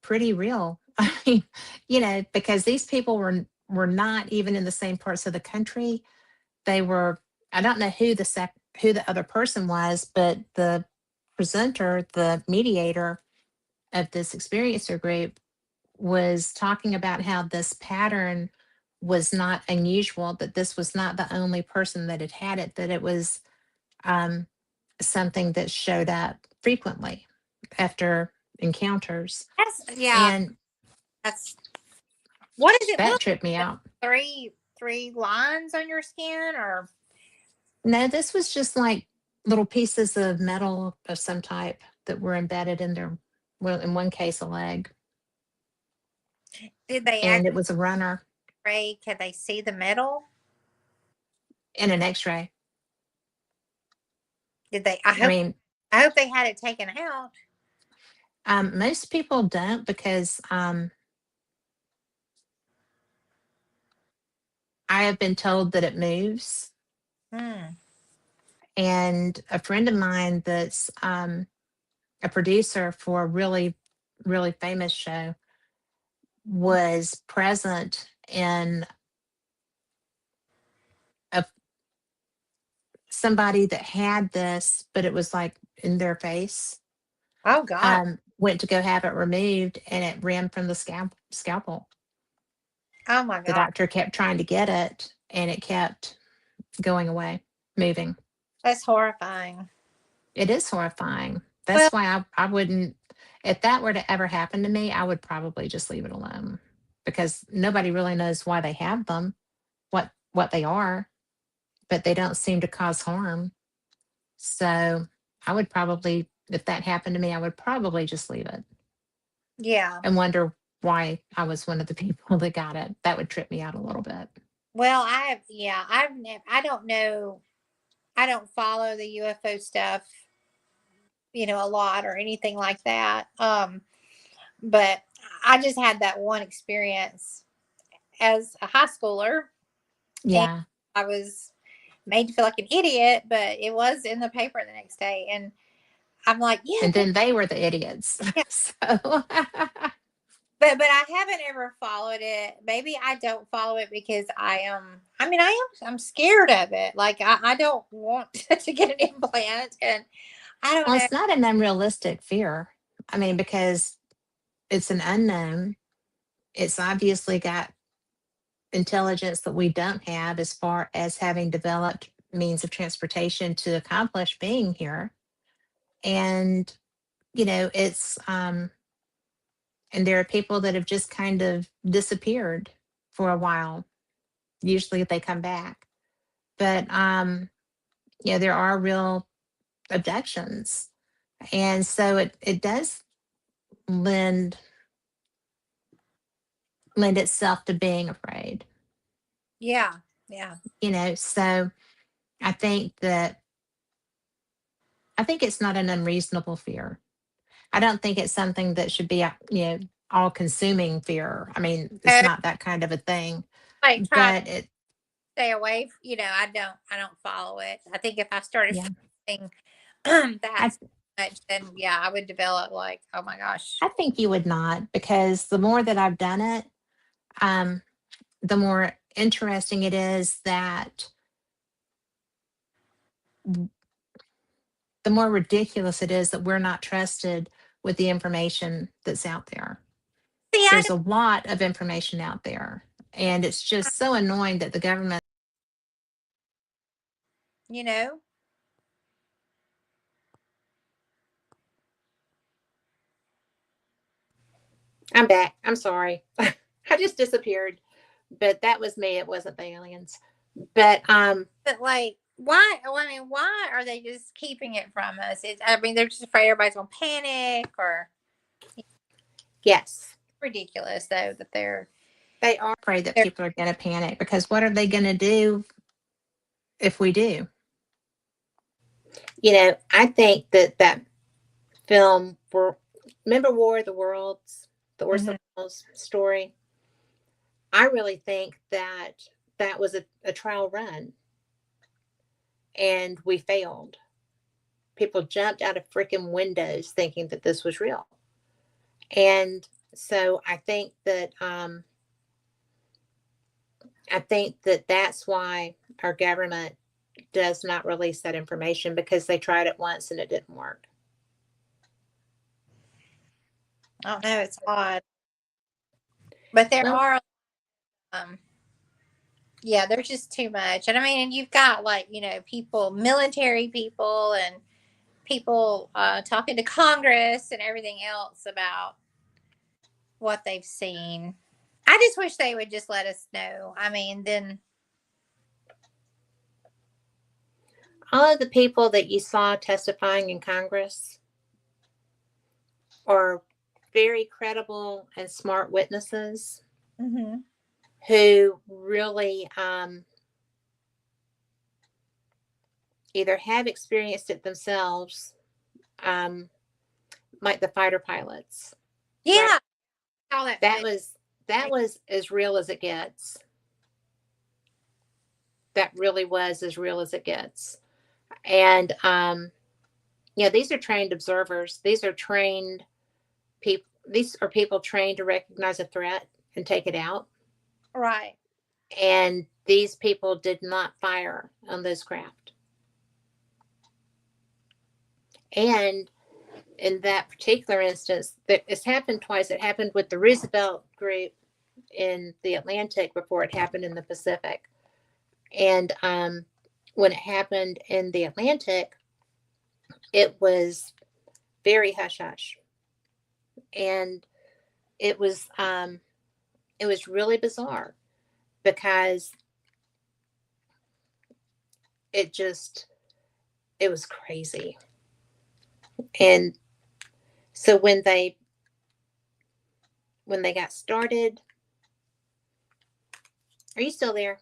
pretty real. I mean, because these people were not even in the same parts of the country. They were, I don't know who the other person was, but the presenter, the mediator of this experiencer group, was talking about how this pattern was not unusual, that this was not the only person that had had it, that it was um, something that showed up frequently after encounters. Yeah, And that's What does it That look tripped me like? out. Three lines on your skin, or No, this was just like little pieces of metal of some type that were embedded in their, well, in one case, a leg, did they and actually it was a runner ray? Can they see the metal? in an X-ray. Did they? I mean, I hope they had it taken out. most people don't because I have been told that it moves. Hmm. And a friend of mine that's a producer for a really, really famous show was present in a somebody that had this, but it was like in their face. Oh God. Went to go have it removed, and it ran from the scalpel. Oh my The God. doctor kept trying to get it, and it kept going away, moving. That's horrifying. It is horrifying. Well, That's why I wouldn't, if that were to ever happen to me, I would probably just leave it alone because nobody really knows why they have them, what they are, but they don't seem to cause harm. So I would probably, if that happened to me, I would probably just leave it yeah. and wonder why I was one of the people that got it. That would trip me out a little bit. Well, I don't know. I don't follow the UFO stuff, a lot or anything like that. But I just had that one experience as a high schooler, and Yeah. I was made to feel like an idiot, but it was in the paper the next day, and I'm like, yeah, And then they were the idiots. yeah. So But I haven't ever followed it. Maybe I don't follow it because I am. I mean, I'm scared of it. Like I don't want to get an implant, and I don't well, know. it's not an unrealistic fear. I mean, because it's an unknown. It's obviously got intelligence that we don't have as far as having developed means of transportation to accomplish being here. And, it's, and there are people that have just kind of disappeared for a while. Usually they come back. But, there are real abductions. And so it does lend lend itself to being afraid, Yeah, yeah. so I think that I think it's not an unreasonable fear. I don't think it's something that should be a, all consuming fear. I mean, it's Uh, not that kind of a thing, like try to but it, stay away. I don't follow it. I think if I started yeah, feeling I, that much, then yeah, I would develop like, oh my gosh. I think you would not because the more that I've done it, um, the more interesting it is that the more ridiculous it is that we're not trusted with the information that's out there. See, There's a lot of information out there. And it's just so annoying that the government. you know, I'm back. I'm sorry. I just disappeared. But that was me. It wasn't the aliens. But but like, why? Well, I mean, why are they just keeping it from us? I mean, they're just afraid everybody's gonna panic, or yes, ridiculous though that they're they are afraid that they're. people are going to panic because what are they going to do if we do? I think that film, remember War of the Worlds, the Orson Mhm. Welles story? I really think that was a trial run and we failed. People jumped out of freaking windows thinking that this was real. And so I think that that's why our government does not release that information because they tried it once and it didn't work. I don't know. It's odd, but there Well, are. Um, yeah, there's just too much, and I mean, and you've got like people, military people, and people talking to Congress and everything else about what they've seen. I just wish they would just let us know. I mean, then All of the people that you saw testifying in Congress are very credible and smart witnesses mm-hmm. who really either have experienced it themselves, um, like the fighter pilots. Yeah, Right? all that. That was as real as it gets. That really was as real as it gets. And these are trained observers. These are trained people. These are people trained to recognize a threat and take it out. Right. And these people did not fire on those craft. And in that particular instance, it's happened twice. It happened with the Roosevelt group in the Atlantic before it happened in the Pacific. And when it happened in the Atlantic, it was very hush hush. And it was really bizarre because it was crazy. And so when they got started, are you still there?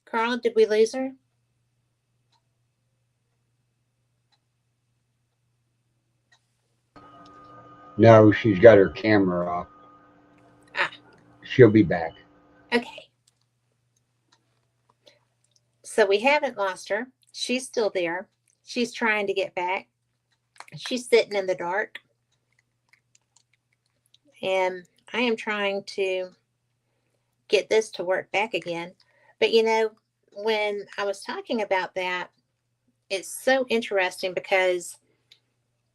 Carl, did we lose her? No, she's got her camera off. Ah. She'll be back. Okay. So we haven't lost her. She's still there. She's trying to get back. She's sitting in the dark. And I am trying to get this to work back again. But when I was talking about that, it's so interesting because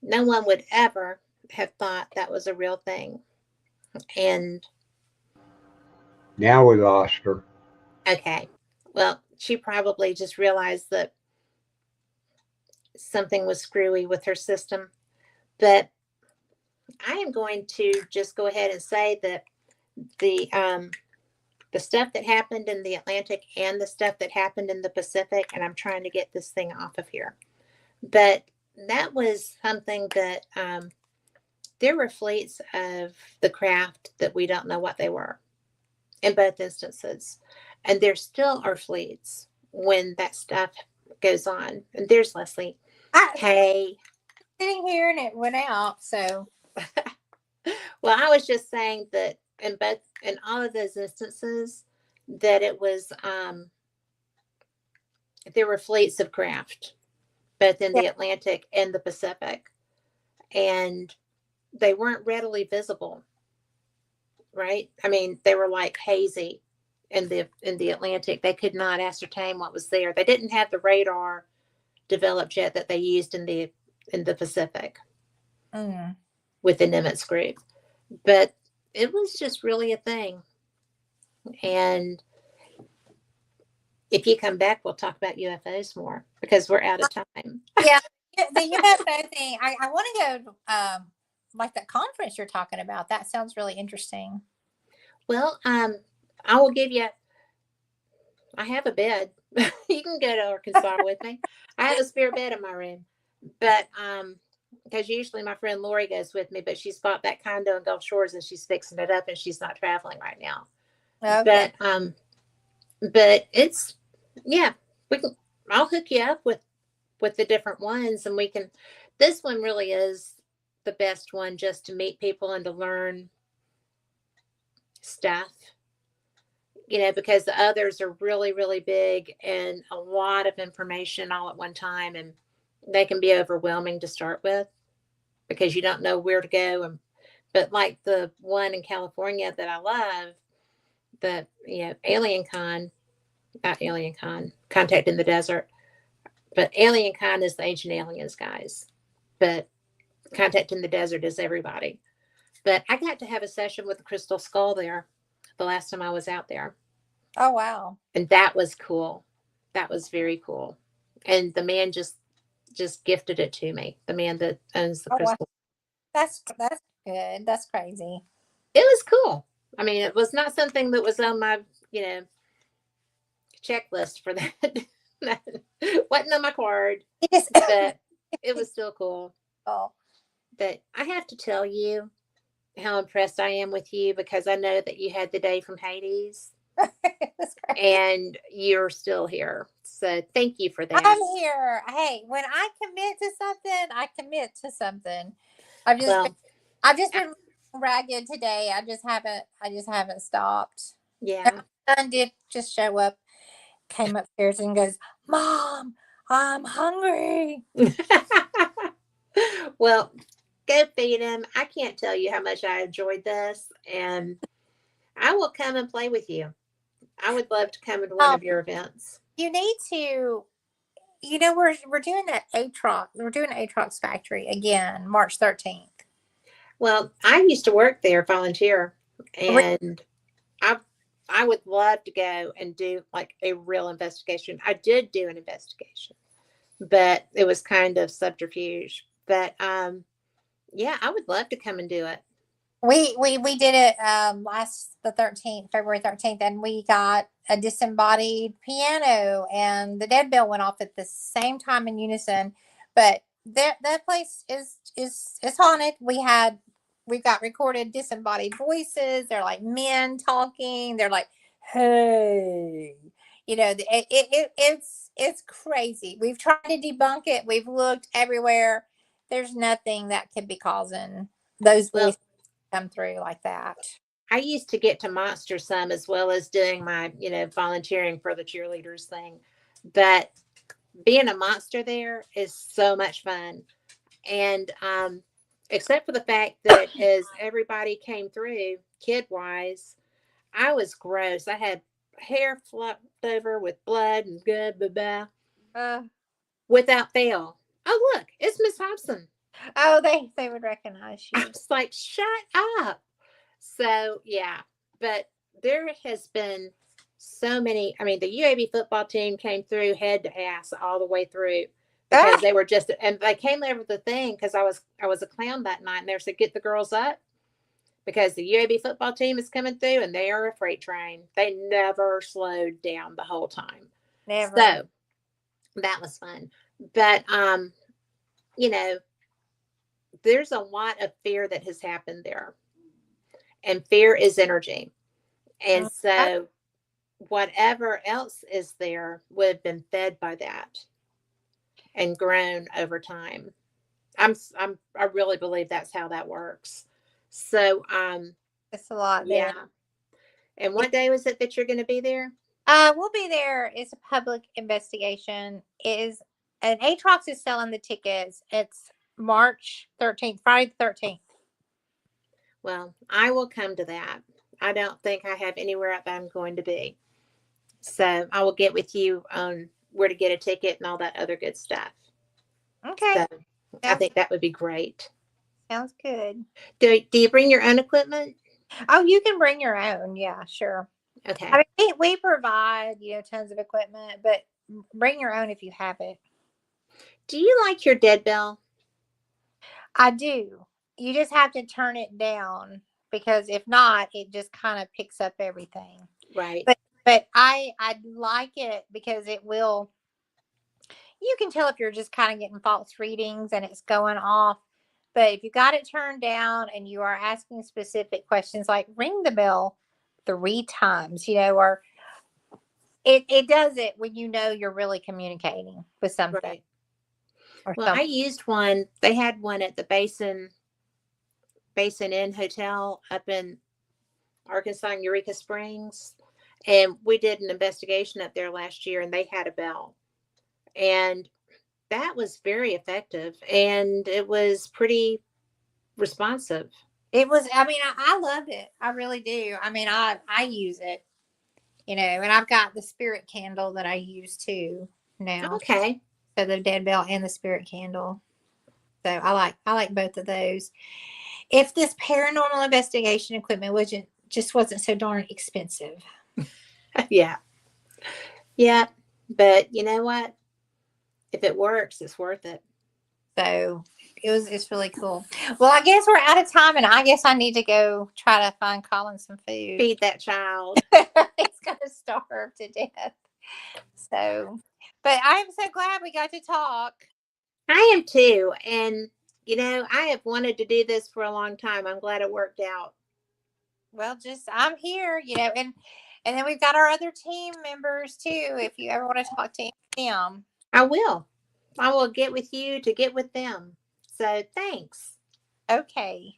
no one would ever have thought that was a real thing. And now we lost her. okay. Well, she probably just realized that something was screwy with her system. But I am going to just go ahead and say that the stuff that happened in the Atlantic and the stuff that happened in the Pacific, and I'm trying to get this thing off of here. But that was something that there were fleets of the craft that we don't know what they were in both instances. And there still are fleets when that stuff goes on. And there's Lesley. Hey. Sitting here and it went out, so. Well, I was just saying that in all of those instances that it was there were fleets of craft both in the Atlantic and the Pacific, and they weren't readily visible, right? I mean, they were like hazy in the Atlantic. They could not ascertain what was there. They didn't have the radar developed yet that they used in the Pacific with the Nimitz group. But it was just really a thing. And if you come back, we'll talk about UFOs more because we're out of time. Yeah, the UFO thing. I want to go like that conference you're talking about. That sounds really interesting. Well, I will give you. I have a bed. You can go to Arkansas with me. I have a spare bed in my room, but because usually my friend Lori goes with me, but she's bought that condo in Gulf Shores and she's fixing it up and she's not traveling right now. Okay. But it's I'll hook you up with the different ones, and we can. This one really is the best one just to meet people and to learn stuff. Because the others are really, really big and a lot of information all at one time, and they can be overwhelming to start with because you don't know where to go. But like the one in California that I love, the Contact in the Desert. But Alien Con is the Ancient Aliens guys. But Contact in the Desert is everybody. But I got to have a session with the Crystal Skull there the last time I was out there. Oh, wow. And that was cool. that was very cool. And the man just gifted it to me. The man that owns the Oh, wow. crystal. That's good. That's crazy. It was cool. I mean, it was not something that was on my, you know, checklist for that. Wasn't on my card, It is. but it was still cool. Oh, But I have to tell you how impressed I am with you, because I know that you had the day from Hades that's crazy. and you're still here. So thank you for that. I'm here. Hey, when I commit to something, I commit to something. I've just been, Well, I've just been ragged today. I just haven't stopped. And yeah. my son did just show up, came upstairs and goes, "Mom, I'm hungry." Well, go feed him. I can't tell you how much I enjoyed this, and I will come and play with you. I would love to come to one Um, of your events. you need to. We're doing that Atrox. We're doing Atrox Factory again, March 13th. Well, I used to work there, volunteer, and I I would love to go and do like a real investigation. I did do an investigation, but it was kind of subterfuge. But yeah, I would love to come and do it. We did it last the 13th, February 13th, and we got a disembodied piano, and the dead bell went off at the same time in unison. But that place is haunted. We've got recorded disembodied voices. They're like men talking. They're like, "Hey," it's crazy. We've tried to debunk it. We've looked everywhere. There's nothing that could be causing those Well, voices come through like that. I used to get to monster some, as well as doing my, volunteering for the cheerleaders thing. But being a monster there is so much fun. And except for the fact that as everybody came through, kid wise, I was gross. I had hair flopped over with blood and blah, blah, blah, Uh, without fail. Oh, look, it's Miss Hobson. oh, they would recognize I you. was like, shut up. So, yeah, but there has been so many. I mean, the UAB football team came through head to ass all the way through, because Ah, they were just, and they came over the thing because I was a clown that night, and they said, get the girls up because the UAB football team is coming through and they are a freight train. They never slowed down the whole time. never. So that was fun. But you know, there's a lot of fear that has happened there. And fear is energy. And Mm, so whatever else is there would have been fed by that and grown over time. I really believe that's how that works. So It's a lot there. yeah. And what day was it that you're going to be there? We'll be there. It's a public investigation. It is and Atrox is selling the tickets. It's March 13th, Friday the 13th. Well, I will come to that. I don't think I have anywhere else I'm going to be. So I will get with you on where to get a ticket and all that other good stuff. Okay. So I Sounds, think that would be great. sounds good. Do you bring your own equipment? Oh, you can bring your own. Yeah, sure. Okay. I mean, we provide, tons of equipment, but bring your own if you have it. Do you like your dead bell? I do. You just have to turn it down because if not, it just kind of picks up everything. Right. But I like it because it will. You can tell if you're just kind of getting false readings and it's going off. But if you got it turned down and you are asking specific questions like ring the bell 3 times, or it does it when you're really communicating with something Right. or Well, I something. used one. They had one at the Basin Inn Hotel up in Arkansas, Eureka Springs. And we did an investigation up there last year, and they had a bell. And that was very effective, and it was pretty responsive. It was, I mean, I love it. I really do. I mean, I use it, and I've got the spirit candle that I use too now. Okay. So the dead bell and the spirit candle. So I like both of those. If this paranormal investigation equipment wasn't so darn expensive. Yeah. Yeah. But you know what? If it works, it's worth it. So it's really cool. Well, I guess we're out of time, and I guess I need to go try to find Colin some food. Feed that child. He's gonna starve to death. So, but I'm so glad we got to talk. I am too. And, you know, I have wanted to do this for a long time. I'm glad it worked out. Well, just I'm here, and then we've got our other team members too. If you ever want to talk to them, I will. I will get with you to get with them. So thanks. okay.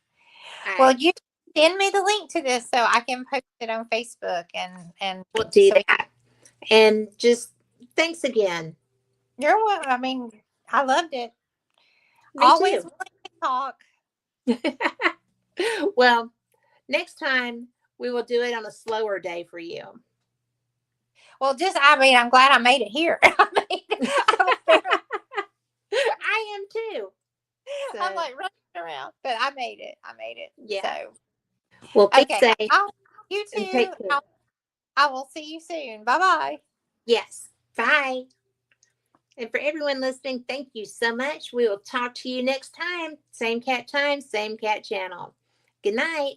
All Well, right. you send me the link to this so I can post it on Facebook and We'll do so that. And just thanks again. you're welcome. I mean, I loved it. Me Always too. willing to talk. Well, next time we will do it on a slower day for you. Well, I'm glad I made it here. I I am too. So, I'm like running around, but I made it. yeah. So, Well, be okay. safe. You and too. take care. I will see you soon. Bye bye. Yes. Bye. And for everyone listening, thank you so much. We will talk to you next time. Same cat time, same cat channel. Good night.